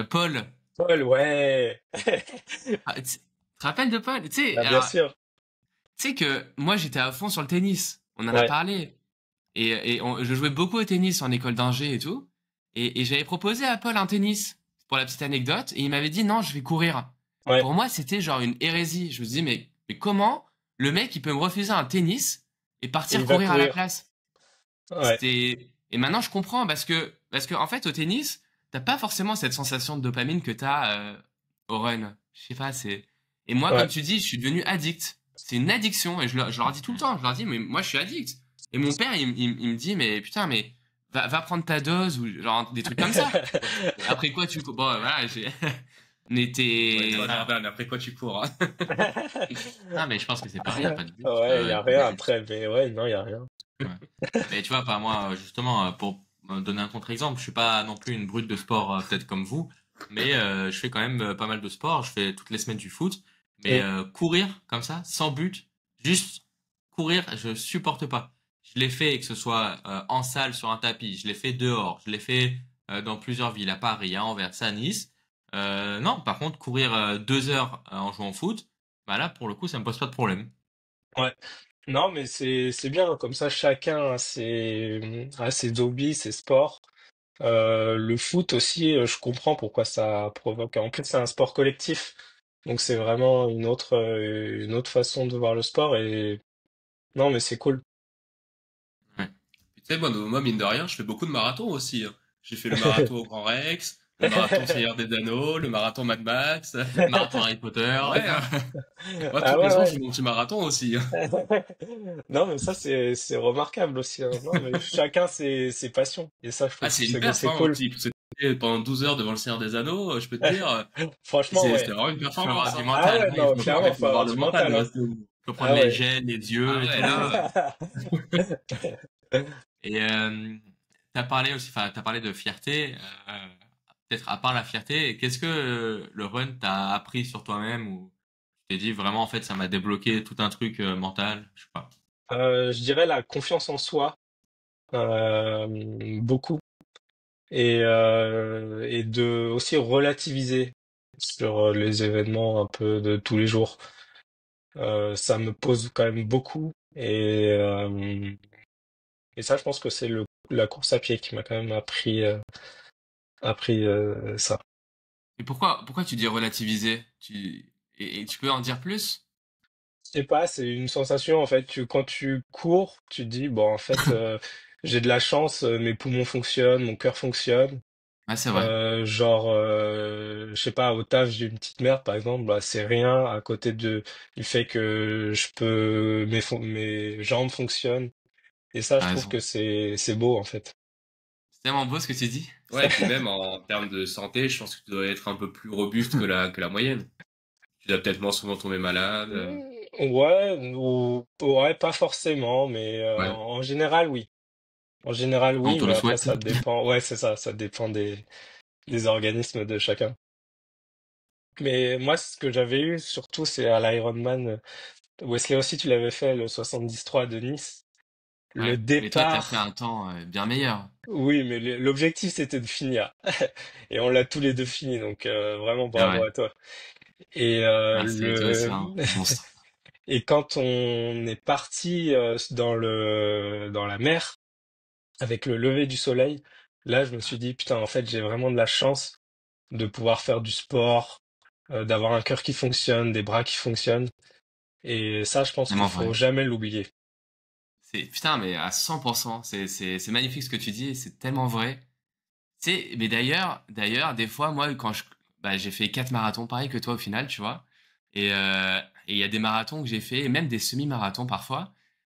A: Paul.
B: Paul, ouais.
A: Ah, tu te rappelles de Paul?
B: Bah, bien sûr.
A: Tu sais que moi, j'étais à fond sur le tennis. On en a
B: Ouais,
A: parlé. Je jouais beaucoup au tennis en école d'ingé et tout. Et j'avais proposé à Paul un tennis, pour la petite anecdote, et il m'avait dit non, je vais courir.
B: ouais.
A: Pour moi, c'était genre une hérésie. Je me dis, mais comment le mec, il peut me refuser un tennis et
B: Et
A: partir
B: il va
A: courir à la
B: courir.
A: place?
B: Ouais,
A: Et maintenant, je comprends parce que, en fait, au tennis, t'as pas forcément cette sensation de dopamine que t'as, au run. Je sais pas, et moi, comme
B: ouais.
A: tu dis, je suis devenu addict. C'est une addiction, et je leur dis tout le temps, je leur dis, mais moi, je suis addict. Et mon père, il me dit, mais putain, mais va prendre ta dose, ou genre des trucs comme ça. Après quoi, bon, voilà, on
C: Ouais,
A: était,
C: toi, Jordan, après quoi tu cours, hein?
A: ah, mais je pense que c'est pareil, y a pas de but.
B: Ouais, il y a rien après, mais ouais, non, il y a rien.
C: Ouais. Mais tu vois, pas moi, justement, pour donner un contre-exemple, je suis pas non plus une brute de sport peut-être comme vous, mais je fais quand même pas mal de sport. Je fais toutes les semaines du foot, mais
B: Mm.
C: courir comme ça, sans but, juste courir, je supporte pas. Je l'ai fait, que ce soit en salle sur un tapis, je l'ai fait dehors, je l'ai fait dans plusieurs villes, à Paris, à Anvers, à Nice. Non, par contre, courir 2 heures en jouant au foot, bah là, pour le coup, ça me pose pas de problème.
B: Ouais. Non, mais c'est bien, comme ça chacun a ses hobbies, ses sports. Le foot aussi, je comprends pourquoi ça provoque. En plus, c'est un sport collectif, donc c'est vraiment une autre façon de voir le sport. Et non, mais c'est cool.
C: Ouais.
D: Tu sais, moi, mine de rien, je fais beaucoup de marathons aussi, hein. J'ai fait le marathon au Grand Rex, le marathon Seigneur des Anneaux, le marathon Mad Max.
C: Marathon Harry Potter.
D: Ouais, hein. Moi,
B: Ah
D: toutes les ans, je
B: ouais,
D: fais mon petit marathon aussi, hein.
B: ouais. Non, mais ça c'est remarquable aussi, hein. Non, mais chacun ses passions. Et ça, je
D: Ah,
B: trouve que
D: c'est une perf,
B: c'est
D: hein,
B: cool.
D: aussi, parce que t'es pendant 12 heures devant le Seigneur des Anneaux, je peux te dire,
B: Franchement,
D: c'était
B: ouais.
D: vraiment une
C: Faut avoir
D: performance,
C: du
D: hein.
B: Ah
C: mental.
B: ouais,
C: Ouais, il
B: non,
C: faut,
B: clairement,
C: il
B: faut
C: faut
B: avoir
C: avoir le
B: du
C: mental
B: mental,
C: de
B: hein.
C: rester debout. Il faut prendre
B: Ah
C: les
B: ouais.
C: gels, les yeux
D: Ah
C: et
D: ouais,
C: tout.
D: là,
C: Et t'as parlé de fierté. Peut-être à part la fierté, qu'est-ce que le run t'a appris sur toi-même ou tu t'es dit vraiment en fait ça m'a débloqué tout un truc mental, je sais pas.
B: Je dirais la confiance en soi, euh, beaucoup. Et de aussi relativiser sur les événements un peu de tous les jours. Ça me pose quand même beaucoup. Et ça, je pense que c'est la course à pied qui m'a quand même appris ça.
A: Et pourquoi tu dis relativiser? Et tu peux en dire plus?
B: Je sais pas, c'est une sensation en fait. Quand tu cours, tu te dis bon en fait j'ai de la chance, mes poumons fonctionnent, mon cœur fonctionne.
A: Ouais, c'est vrai.
B: Je sais pas, au taf j'ai une petite merde par exemple, bah c'est rien à côté du fait que mes jambes fonctionnent. Et ça, je
A: T'as
B: trouve
A: raison.
B: que c'est beau en fait.
A: C'est tellement beau ce que tu dis.
D: ouais, et puis même en termes de santé, je pense que tu dois être un peu plus robuste que la moyenne. Tu dois peut-être moins souvent tomber malade.
B: Ouais, ouais, pas forcément, mais
D: Ouais.
B: en général, oui. En général,
A: On
B: oui,
A: te
B: mais
A: le
B: après,
A: souhaite.
B: ça dépend. Ouais, c'est ça, ça dépend des organismes de chacun. Mais moi, ce que j'avais eu, surtout, c'est à l'Ironman. Wesley aussi, tu l'avais fait, le 73 de Nice. Le
A: Ouais. Mais toi, t'as fait
B: départ,
A: un temps bien meilleur.
B: oui, mais l'objectif, c'était de finir. Et on l'a tous les deux fini, donc vraiment
A: C'est
B: bravo
A: vrai.
B: à toi. Et
A: Merci. Toi aussi, un monstre.
B: et quand on est parti dans la mer avec le lever du soleil, là je me suis dit putain en fait j'ai vraiment de la chance de pouvoir faire du sport, d'avoir un cœur qui fonctionne, des bras qui fonctionnent et ça je pense qu'il
A: Tellement
B: faut
A: vrai.
B: jamais l'oublier.
A: Putain, mais à 100%. C'est magnifique ce que tu dis. Et c'est tellement vrai. Mais d'ailleurs, des fois, moi, bah, j'ai fait 4 marathons pareil que toi au final, tu vois. Et il y a des marathons que j'ai fait, et même des semi-marathons parfois.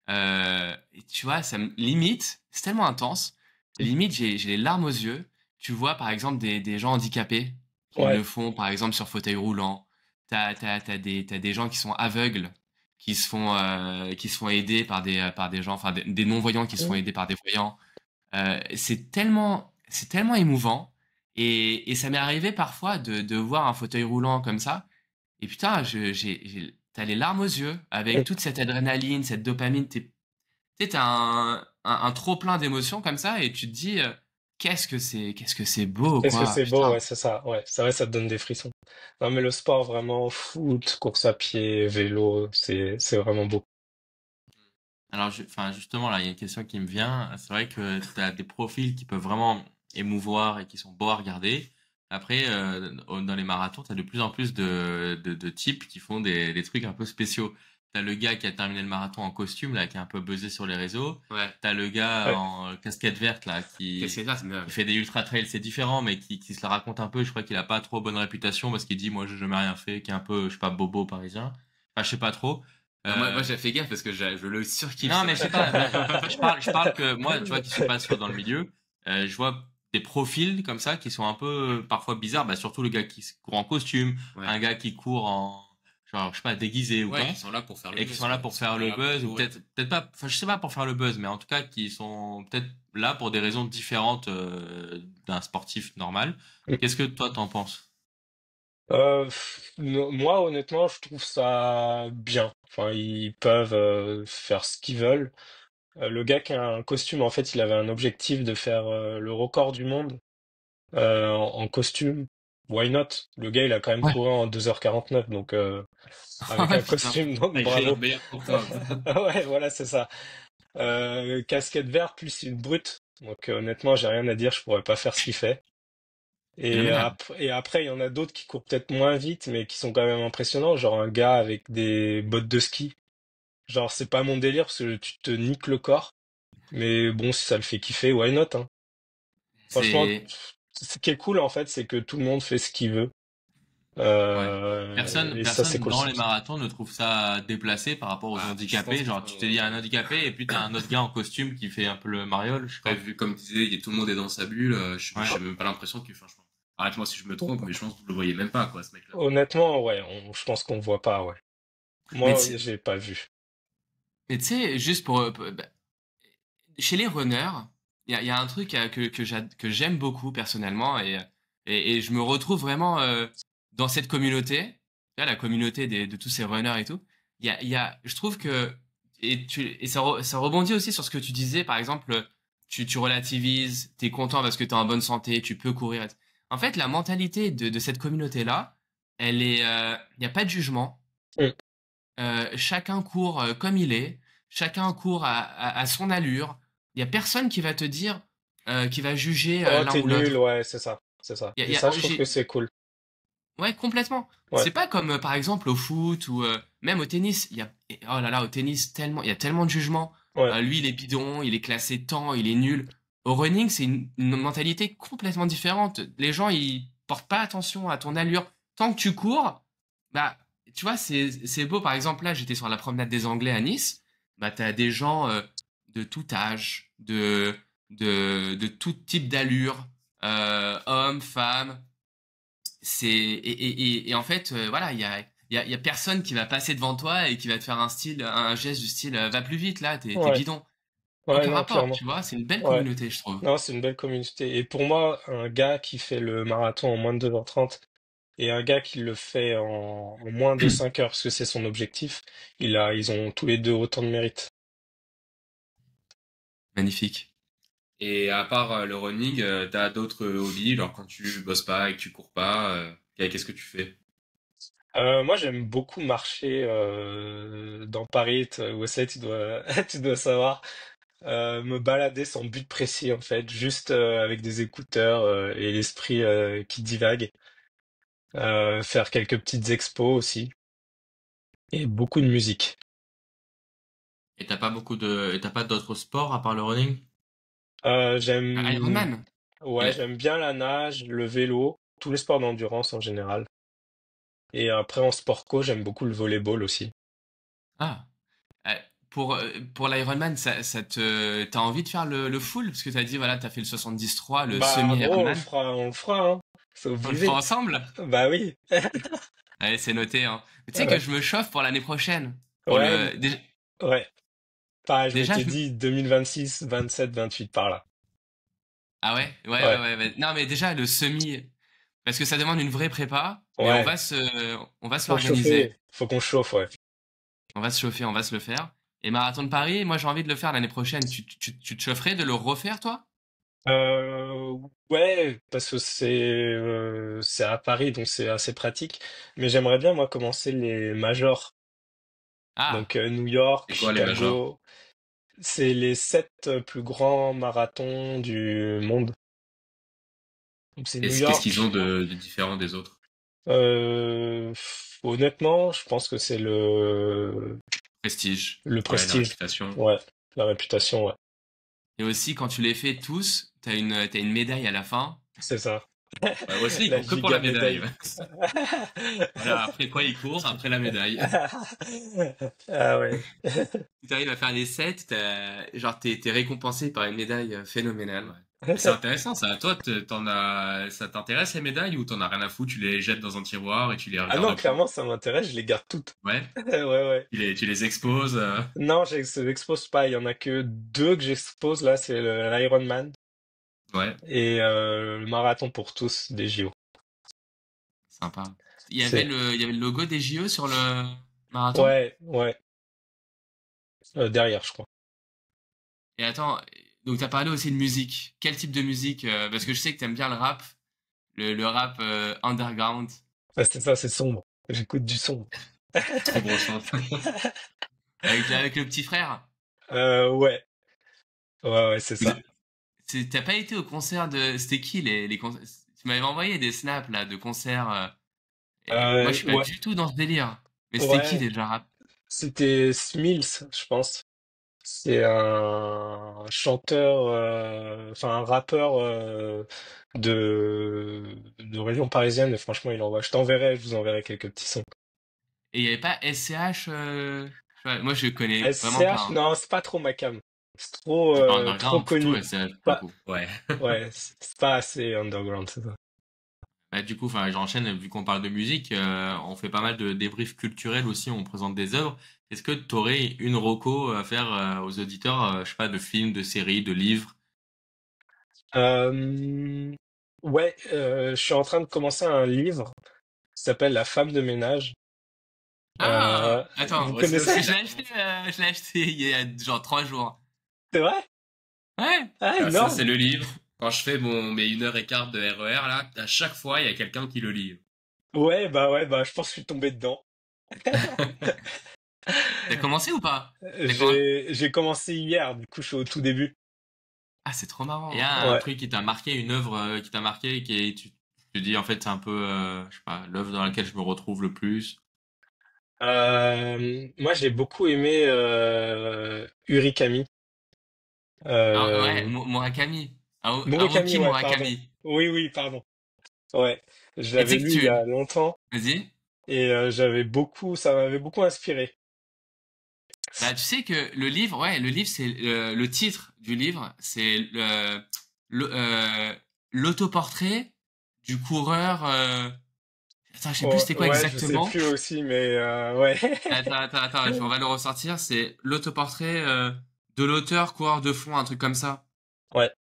A: Et tu vois, limite, c'est tellement intense. Limite, j'ai les larmes aux yeux. Tu vois, par exemple, des gens handicapés qui le
B: Ouais.
A: font, par exemple, sur fauteuil roulant. T'as des gens qui sont aveugles, qui se font aider par des gens, enfin, des non-voyants qui se font
B: Mm.
A: aider par des voyants. C'est tellement émouvant. Et ça m'est arrivé parfois de voir un fauteuil roulant comme ça. Et putain, t'as les larmes aux yeux avec
B: Mm.
A: toute cette adrénaline, cette dopamine. Tu sais, t'as un trop plein d'émotions comme ça et tu te dis, qu'est-ce que c'est beau,
B: Qu'est-ce que
A: quoi.
B: c'est beau,
A: Putain.
B: ouais, c'est ça. Ouais, c'est vrai, ça te donne des frissons. Non, mais le sport, vraiment, foot, course à pied, vélo, c'est vraiment beau.
C: Alors, enfin, justement, là, il y a une question qui me vient. C'est vrai que tu as des profils qui peuvent vraiment émouvoir et qui sont beaux à regarder. Après, dans les marathons, tu as de plus en plus de types qui font des trucs un peu spéciaux. T'as le gars qui a terminé le marathon en costume, là, qui est un peu buzzé sur les réseaux.
A: Ouais.
C: T'as le gars
B: Ouais.
C: en casquette verte, là,
A: Qu'est-ce que c'est ça?
C: qui fait des ultra trails, c'est différent, mais qui se la raconte un peu. Je crois qu'il a pas trop bonne réputation parce qu'il dit, moi, j'ai jamais rien fait, qui est un peu, je sais pas, bobo parisien. Enfin, je sais pas trop.
A: Moi, j'ai fait gaffe parce que je le surkiffe.
C: Non, mais je sais pas. Je parle que moi, tu vois, qui suis pas sûr dans le milieu, je vois des profils comme ça qui sont un peu parfois bizarres. Bah, surtout le gars qui court en costume,
A: Ouais.
C: un gars qui court en, genre, je sais pas, déguisé ou
D: Ouais,
C: pas,
D: ils sont là pour faire le
C: et qui
D: buzz,
C: sont là
D: quoi.
C: pour
D: Ils sont
C: faire
D: pas
C: le
D: là pour
C: buzz ou
D: courir.
C: peut-être pas. Enfin, je sais pas pour faire le buzz, mais en tout cas qui sont peut-être là pour des raisons différentes d'un sportif normal.
B: Mm.
C: Qu'est-ce que toi t'en penses?
B: Moi, honnêtement, je trouve ça bien. Enfin, ils peuvent faire ce qu'ils veulent. Le gars qui a un costume, en fait, il avait un objectif de faire le record du monde en costume. Why not? Le gars, il a quand même
A: Ouais.
B: couru en 2h49, donc avec
A: Ouais,
B: un
A: putain.
B: costume, donc
D: Ah,
B: bravo.
D: meilleur pour toi.
B: Ouais, voilà, c'est ça. Casquette verte plus une brute. Donc honnêtement, j'ai rien à dire, je pourrais pas faire ce qu'il fait.
A: Phénoménal.
B: Et après, il y en a d'autres qui courent peut-être moins vite, mais qui sont quand même impressionnants. Genre un gars avec des bottes de ski. Genre, c'est pas mon délire parce que tu te niques le corps. Mais bon, si ça le fait kiffer, why not, hein. Franchement,
A: C'est,
B: ce qui est cool en fait, c'est que tout le monde fait ce qu'il veut.
C: Ouais. Personne,
B: Et ça, c'est
C: personne
B: cool.
C: dans les marathons ne trouve ça déplacé par rapport aux
D: Ah, je pense
C: handicapés.
D: que
C: Genre, tu te dis un handicapé et puis t'as un autre gars en costume qui fait un peu le mariole, je
D: après,
C: crois.
D: vu comme tu disais, tout le monde est dans sa bulle,
C: Ouais.
D: j'ai même pas l'impression que, franchement, arrête-moi si je me trompe, mais je pense que vous le voyez même pas, quoi, ce mec-là.
B: Honnêtement, ouais, je pense qu'on voit pas, ouais.
A: mais
B: Moi, j'ai pas vu.
A: tu sais, juste bah, chez les runners, il y a un truc que j'aime beaucoup personnellement et je me retrouve vraiment dans cette communauté, tu vois, la communauté de tous ces runners et tout. Je trouve que ça rebondit aussi sur ce que tu disais, par exemple, tu relativises, t'es content parce que t'es en bonne santé, tu peux courir. En fait, la mentalité de cette communauté-là, il n'y a pas de jugement.
B: Mm.
A: Chacun court comme il est, chacun court à son allure. Il y a personne qui va te dire, qui va juger
B: Oh,
A: l'un
B: t'es
A: ou
B: nul,
A: l'autre.
B: ouais, c'est ça, c'est ça. Et ça, je trouve que c'est cool.
A: Ouais, complètement.
B: Ouais,
A: C'est pas comme par exemple au foot ou même au tennis. Oh là là, au tennis il y a tellement de jugements.
B: ouais,
A: Lui, il est bidon, il est classé tant, il est nul. Au running, c'est une mentalité complètement différente. Les gens, ils portent pas attention à ton allure. Tant que tu cours, bah, tu vois, c'est beau. Par exemple, là, j'étais sur la promenade des Anglais à Nice. Bah, t'as des gens de tout âge, de tout type d'allure, hommes, femmes. Et en fait, voilà, il y a personne qui va passer devant toi et qui va te faire un geste du style, va plus vite, là, t'es
B: ouais,
A: bidon.
B: ouais,
A: Aucun
B: non,
A: rapport,
B: clairement.
A: tu vois, c'est une belle
B: Ouais.
A: communauté, je trouve.
B: Non, c'est une belle communauté. Et pour moi, un gars qui fait le marathon en moins de 2h30 et un gars qui le fait en moins de 5 heures, parce que c'est son objectif, ils ont tous les deux autant de mérite.
A: Magnifique.
D: Et à part le running, t'as d'autres hobbies, genre quand tu bosses pas et que tu cours pas, qu'est-ce que tu fais?
B: Moi, j'aime beaucoup marcher dans Paris. Wesley, tu dois, tu dois savoir. Me balader sans but précis, en fait, juste avec des écouteurs et l'esprit qui divague. Faire quelques petites expos aussi. Et beaucoup de musique.
C: Et t'as pas d'autres sports à part le running?
B: J'aime,
A: Ironman.
B: ouais, j'aime bien la nage, le vélo. tous les sports d'endurance en général. Et après, en sport co, j'aime beaucoup le volleyball aussi.
A: Ah. Euh, pour l'Ironman, t'as envie de faire le full? Parce que t'as dit, voilà, t'as fait le 73, le
B: Bah, gros,
A: semi-Ironman.
B: on le fera, hein. C'est
A: On le fera
B: obligé.
A: ensemble?
B: Bah oui.
A: Allez, c'est noté, hein. Mais tu sais que
B: Ouais,
A: je me chauffe pour l'année prochaine. Pour
B: ouais,
A: le, déjà,
B: ouais. Pareil, je
A: déjà,
B: m'étais dit 2026, 27, 28 par là.
A: ah ouais? Ouais, ouais,
B: Ouais,
A: ouais, ouais. Non, mais déjà, le semi, parce que ça demande une vraie prépa, mais
B: ouais.
A: on va se
B: Faut
A: l'organiser.
B: chauffer. Faut qu'on chauffe, ouais.
A: On va se chauffer, on va se le faire. Et Marathon de Paris, moi j'ai envie de le faire l'année prochaine. Tu te chaufferais de le refaire, toi?
B: Euh, ouais, parce que c'est à Paris, donc c'est assez pratique. Mais j'aimerais bien, moi, commencer les majors.
A: Ah,
B: Donc New York,
D: C'est quoi les majors?
B: Chicago. C'est les 7 plus grands marathons du monde. Donc c'est New
D: Qu'est-ce qu'ils ont
B: York.
D: de différent des autres?
B: Honnêtement, je pense que c'est
A: prestige.
B: le
D: Ouais, la
B: prestige.
D: réputation.
B: Ouais, la réputation, ouais.
A: Et aussi, quand tu les fais tous, t'as une médaille à la fin.
B: C'est ça.
D: Bah, Wesley, il
B: La
D: court que pour la
B: giga
D: médaille.
B: médaille.
D: Voilà, après quoi il court? Après la médaille.
B: Ah ouais.
A: Si t'arrives à faire les 7, genre t'es récompensé par une médaille phénoménale.
D: Ouais. Mais c'est intéressant, ça. Toi, ça t'intéresse les médailles ou t'en as rien à foutre? Tu les jettes dans un tiroir et tu les
B: Ah non,
D: regardes plus?
B: clairement, ça m'intéresse, je les garde toutes.
D: Ouais.
B: Ouais, ouais.
D: Tu les exposes.
B: Non, je l'expose pas. Il y en a que deux que j'expose là, c'est l'Ironman
D: Ouais.
B: et le marathon pour tous des JO.
A: Sympa.
B: C'est
A: Il y avait le logo des JO sur le marathon.
B: ouais, ouais. Derrière, je crois.
A: Et attends, donc t'as parlé aussi de musique. Quel type de musique? Parce que je sais que t'aimes bien le rap, le rap underground.
B: Ouais, c'est ça, c'est sombre. J'écoute du sombre.
D: Trop brossant.
A: Avec le petit frère.
B: Ouais, ouais, c'est
A: Vous-
B: ça.
A: T'as pas été au concert de... C'était qui les concerts? Tu m'avais envoyé des snaps là de concerts. Et moi je suis pas
B: Ouais,
A: du tout dans ce délire. Mais c'était qui
B: ouais.
A: déjà rap?
B: C'était Smills, je pense. C'est un chanteur, enfin un rappeur de région parisienne. Et franchement, il envoie. Je vous enverrai quelques petits sons.
A: Et il y avait pas SCH je sais pas, moi je connais vraiment pas,
B: SCH,
A: hein.
B: non, c'est pas trop ma cam. C'est
A: C'est pas
B: trop
A: underground plutôt
B: connu.
A: SCH pour le
B: Pas,
A: coup.
D: Ouais.
B: ouais, c'est pas assez underground, c'est ça.
C: Bah, du coup, enfin, j'enchaîne, vu qu'on parle de musique, on fait pas mal de débriefs culturels aussi, on présente des œuvres. Est-ce que tu aurais une reco à faire aux auditeurs, je sais pas, de films, de séries, de livres?
B: Euh, ouais, je suis en train de commencer un livre qui s'appelle La femme de ménage.
A: Ah!
B: Vous
A: Attends,
D: Ouais,
A: parce que
B: connaissez?
A: je l'ai acheté il y a genre 3 jours.
B: C'est vrai?
A: Ouais!
B: Ah,
D: ça, c'est
B: énorme!
D: le livre. Quand je fais mes 1h15 de RER, là, à chaque fois, il y a quelqu'un qui le lit.
B: Ouais, bah, je pense que je suis tombé dedans.
A: T'as commencé ou pas? T'as comm-
B: J'ai commencé hier, du coup, je suis au tout début.
A: Ah, c'est trop
C: Il y
A: marrant.
C: a un
B: Ouais.
C: truc qui t'a marqué, une œuvre qui t'a marqué, tu te dis, en fait, c'est un peu, je sais pas, l'œuvre dans laquelle je me retrouve le plus.
B: Moi, j'ai beaucoup aimé Urikami.
A: Ah, ouais,
B: Euh,
A: Murakami.
B: Murakami,
A: Haruki
B: ouais, pardon.
A: Murakami.
B: Oui, pardon. Ouais, je
A: Et tu
B: l'avais
A: sais que
B: lu il y a longtemps
A: Vas-y.
B: et ça m'avait beaucoup inspiré.
A: Bah, tu sais que le livre, ouais, le livre, c'est le titre du livre, c'est le- euh, l'autoportrait du coureur. Attends, je sais plus
B: Ouais,
A: c'était quoi
B: ouais, je sais
A: exactement.
B: plus aussi, mais ouais.
A: Attends, on va le ressortir. C'est l'autoportrait de l'auteur coureur de fond, un truc comme ça.
B: Ouais,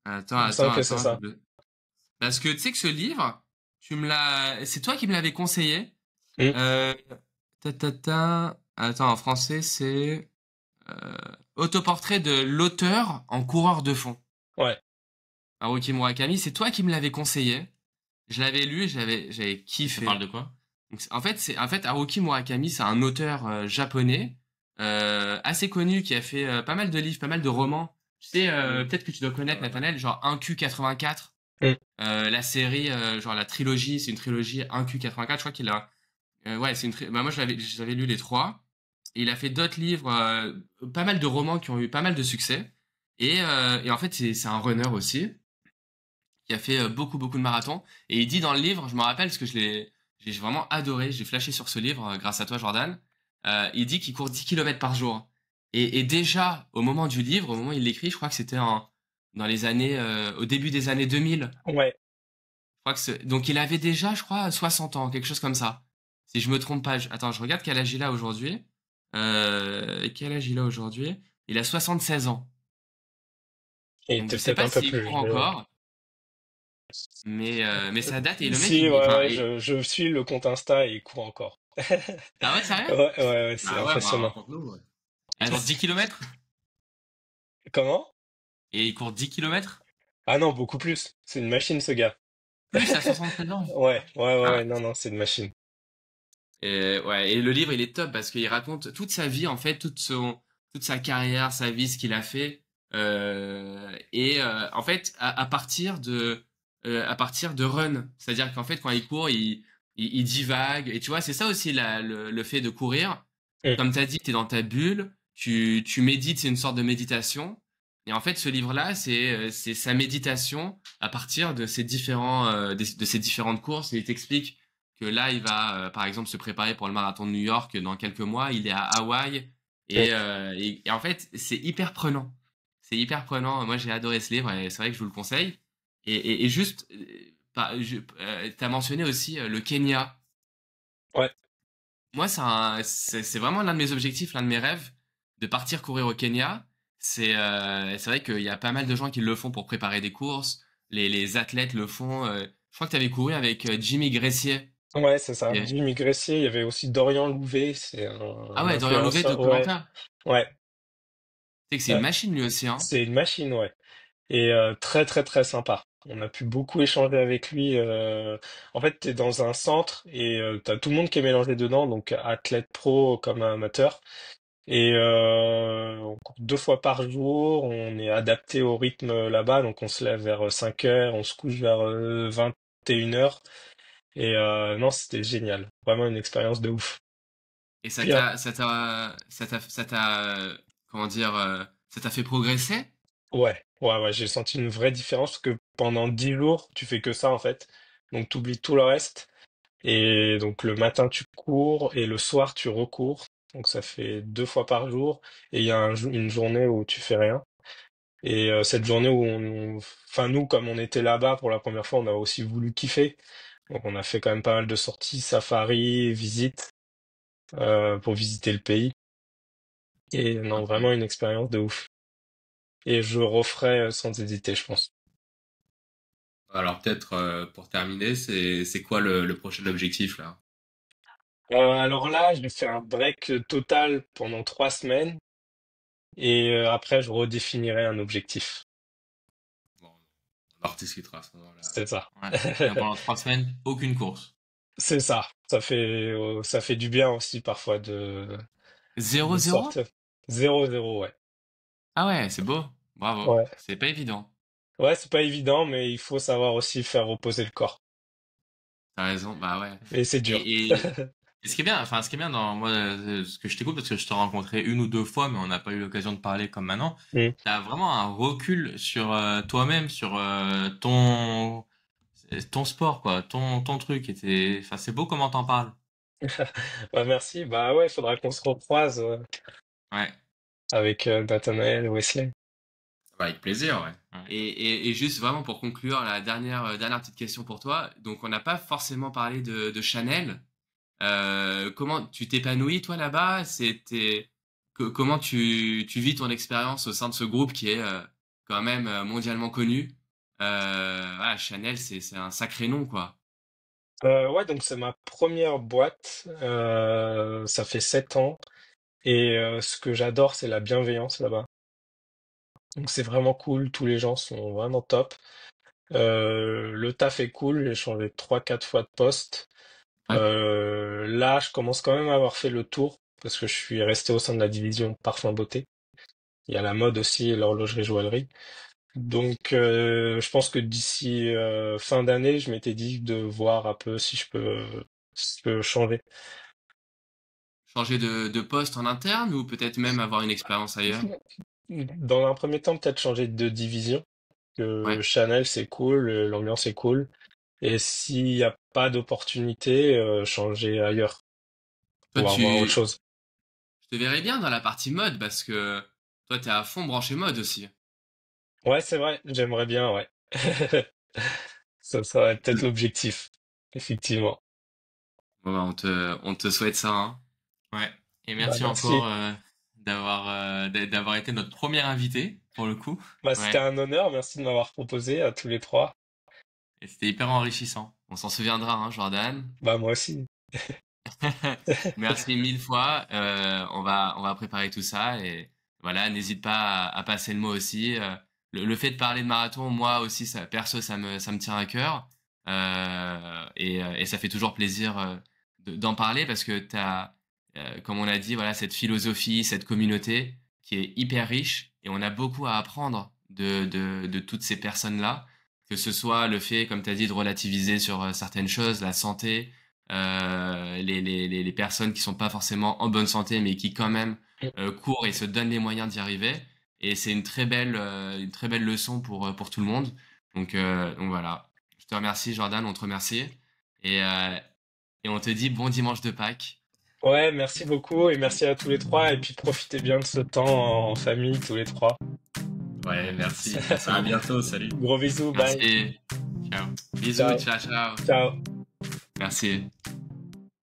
B: il me semble que c'est
A: Attends.
B: ça.
A: Parce que tu sais que ce livre, c'est toi qui me l'avais conseillé.
B: Hmm,
A: Euh, Attends, en français, c'est euh, autoportrait de l'auteur en coureur de fond.
B: ouais,
A: Haruki Murakami, c'est toi qui me l'avais conseillé. Je l'avais lu et j'avais
C: Ça
A: kiffé.
C: parle de quoi?
A: Donc, en fait Haruki Murakami, c'est un auteur japonais assez connu qui a fait pas mal de livres, pas mal de romans. Tu sais, peut-être que tu dois connaître Nathanaël, genre 1Q84.
B: hmm,
A: La série, genre la trilogie, c'est une trilogie 1Q84. Je crois qu'il a, ouais, bah, moi j'avais lu les trois. Et il a fait d'autres livres, pas mal de romans qui ont eu pas mal de succès. Et en fait, c'est un runner aussi. qui a fait beaucoup, beaucoup de marathons. Et il dit dans le livre, je me rappelle parce que j'ai vraiment adoré, j'ai flashé sur ce livre grâce à toi, Jordan. Il dit qu'il court 10 kilomètres par jour. Et déjà, au moment du livre, au moment où il l'écrit, je crois que c'était dans les années, au début des années 2000.
B: Ouais.
A: Je crois que donc il avait déjà, je crois, 60 ans, quelque chose comme ça. Si je me trompe pas. Attends, je regarde quel âge il a aujourd'hui. Quel âge il a aujourd'hui? Il a 76 ans.
B: Il
A: Donc je
B: était
A: sais
B: peut-être
A: pas
B: un peu
A: s'il
B: plus
A: court
B: jeune.
A: encore, mais ça date et le mec,
B: Si, ouais,
A: enfin,
B: ouais, je suis le compte Insta et il court encore.
A: ah ouais, sérieux?
B: Ouais, ouais, ouais, c'est
C: Ah ouais, bah
B: impressionnant.
C: raconte-nous. Ouais.
A: Il
C: Ah,
A: court 10 kilomètres
B: Comment?
A: et il court 10 kilomètres
B: Ah non, beaucoup plus. C'est une machine, ce gars.
A: plus à 73 ans.
B: Ouais, ouais, ouais,
A: Ah
B: ouais, non, non, c'est une machine.
A: ouais, et le livre, il est top parce qu'il raconte toute sa vie, en fait, toute sa carrière, sa vie, ce qu'il a fait. En fait, à partir de run. C'est-à-dire qu'en fait, quand il court, il divague. Et tu vois, c'est ça aussi le fait de courir.
B: Mm.
A: Comme tu as dit, tu es dans ta bulle, tu médites, c'est une sorte de méditation. Et en fait, ce livre-là, c'est sa méditation à partir de de ces différentes courses. Et il t'explique que là, il va, par exemple, se préparer pour le marathon de New York dans quelques mois. Il est à Hawaï.
B: Mm.
A: Et en fait, c'est hyper prenant. C'est hyper prenant. Moi, j'ai adoré ce livre et c'est vrai que je vous le conseille. Et juste, t'as mentionné aussi le Kenya.
B: Ouais.
A: Moi, c'est vraiment l'un de mes objectifs, l'un de mes rêves, de partir courir au Kenya. C'est vrai qu'il y a pas mal de gens qui le font pour préparer des courses. Les athlètes le font. Je crois que tu avais couru avec Jimmy Gressier.
B: Ouais, c'est ça.
A: Et-
B: Jimmy Gressier, il y avait aussi Dorian Louvet, c'est
A: Ah
B: un
A: ouais, Dorian Louvet de
B: influenceur. Ouais,
A: Koh-Lanta.
B: ouais,
A: Tu sais que c'est une
B: ouais.
A: machine lui aussi, hein.
B: C'est une machine, ouais. Et très, très, très sympa. On a pu beaucoup échanger avec lui. En fait, t'es dans un centre et t'as tout le monde qui est mélangé dedans, donc athlète pro comme amateur. Et on court 2 fois par jour, on est adapté au rythme là-bas, donc on se lève vers 5 heures, on se couche vers 21 heures. Et non, c'était génial. Vraiment une expérience de ouf.
A: Et
B: Puis
A: comment dire, ça t'a fait progresser?
B: ouais, ouais, ouais, j'ai senti une vraie différence parce que pendant 10 jours, tu fais que ça en fait. Donc tu oublies tout le reste. Et donc le matin tu cours et le soir tu recours. Donc ça fait 2 fois par jour. Et il y a une journée où tu fais rien. Et cette journée où enfin nous, comme on était là-bas pour la première fois, on a aussi voulu kiffer. Donc on a fait quand même pas mal de sorties, safari, visites, pour visiter le pays. Et non,
C: Ok.
B: vraiment une expérience de ouf. Et je referai sans hésiter, je pense.
C: Alors peut-être pour terminer, c'est quoi le prochain objectif là?
B: Alors là, je vais faire un break total pendant 3 semaines et après, je redéfinirai un objectif.
C: Bon, on en rediscutera à ce moment-là.
B: C'est ça.
C: Ouais. Et pendant 3 semaines, aucune course.
B: C'est ça. Ça fait du bien aussi parfois de
A: 0-0?
B: sortir. 0-0, ouais.
A: Ah ouais, c'est beau. Bravo.
B: Ouais.
A: C'est pas évident.
B: Ouais, c'est pas évident, mais il faut savoir aussi faire reposer le corps.
A: T'as raison, bah ouais.
B: Et c'est dur.
C: Et ce qui est bien, enfin, ce qui est bien dans moi, ce que je t'écoute, parce que je t'ai rencontré une ou deux fois, mais on n'a pas eu l'occasion de parler comme maintenant.
B: Mm.
C: T'as vraiment un recul sur toi-même, sur ton sport, quoi, ton truc. Enfin, c'est beau comment t'en parles.
B: Bah, merci. Bah ouais, il faudra qu'on se recroise
C: Ouais,
B: avec Nathanaël Wesley.
C: bah, avec plaisir, ouais. Ouais.
A: Et juste vraiment pour conclure, la dernière petite question pour toi. Donc, on n'a pas forcément parlé de Chanel. Comment tu t'épanouis, toi, là-bas? Comment tu vis ton expérience au sein de ce groupe qui est quand même mondialement connu? Voilà, Chanel, c'est un sacré nom, quoi.
B: Ouais, donc c'est ma première boîte. Ça fait 7 ans. Et ce que j'adore, c'est la bienveillance là-bas. Donc c'est vraiment cool. Tous les gens sont vraiment top. Le taf est cool. J'ai changé 3, 4 fois de poste.
A: Ouais.
B: Là, je commence quand même à avoir fait le tour parce que je suis resté au sein de la division parfum beauté. Il y a la mode aussi et l'horlogerie joaillerie. Donc, je pense que d'ici fin d'année, je m'étais dit de voir un peu si je peux changer.
A: Changer de poste en interne ou peut-être même avoir une expérience ailleurs?
B: Dans un premier temps, peut-être changer de division. que
A: Ouais.
B: Chanel, c'est cool, l'ambiance est cool. Et s'il n'y a pas d'opportunité, changer ailleurs,
A: Toi,
B: pouvoir voir autre chose.
A: je te verrais bien dans la partie mode parce que toi, t'es à fond branché mode aussi.
B: Ouais, c'est vrai, j'aimerais bien, ouais. Ça serait peut-être l'objectif, effectivement.
A: Bon, bah, on te souhaite ça, hein.
C: Ouais. Et
B: Bah,
C: merci encore
B: merci.
C: d'avoir été notre premier invité, pour le coup.
B: Bah, c'était
C: Ouais.
B: un honneur, merci de m'avoir proposé à tous les trois.
C: Et c'était hyper enrichissant.
A: On s'en souviendra, hein, Jordan.
B: Bah, moi aussi.
A: Merci mille fois. On va préparer tout ça et voilà, n'hésite pas à passer le mot aussi. Le fait de parler de marathon, moi aussi, ça, perso, ça me tient à cœur. Et ça fait toujours plaisir d'en parler parce que comme on a dit, voilà, cette philosophie, cette communauté qui est hyper riche et on a beaucoup à apprendre de toutes ces personnes-là. Que ce soit le fait, comme tu as dit, de relativiser sur certaines choses, la santé, les personnes qui sont pas forcément en bonne santé, mais qui quand même courent et se donnent les moyens d'y arriver. Et c'est une très belle leçon pour tout le monde. Donc voilà. Je te remercie, Jordan, on te remercie. Et, euh, et on te dit bon dimanche de Pâques.
B: Ouais, merci beaucoup et merci à tous les trois. Et puis profitez bien de ce temps en famille, tous les trois.
D: Ouais, merci. Merci
C: À
D: beaucoup.
C: bientôt, salut.
B: Gros bisous, bye.
A: Merci. Ciao. Bisous,
B: Ciao.
A: ciao, ciao.
B: Ciao.
A: Merci.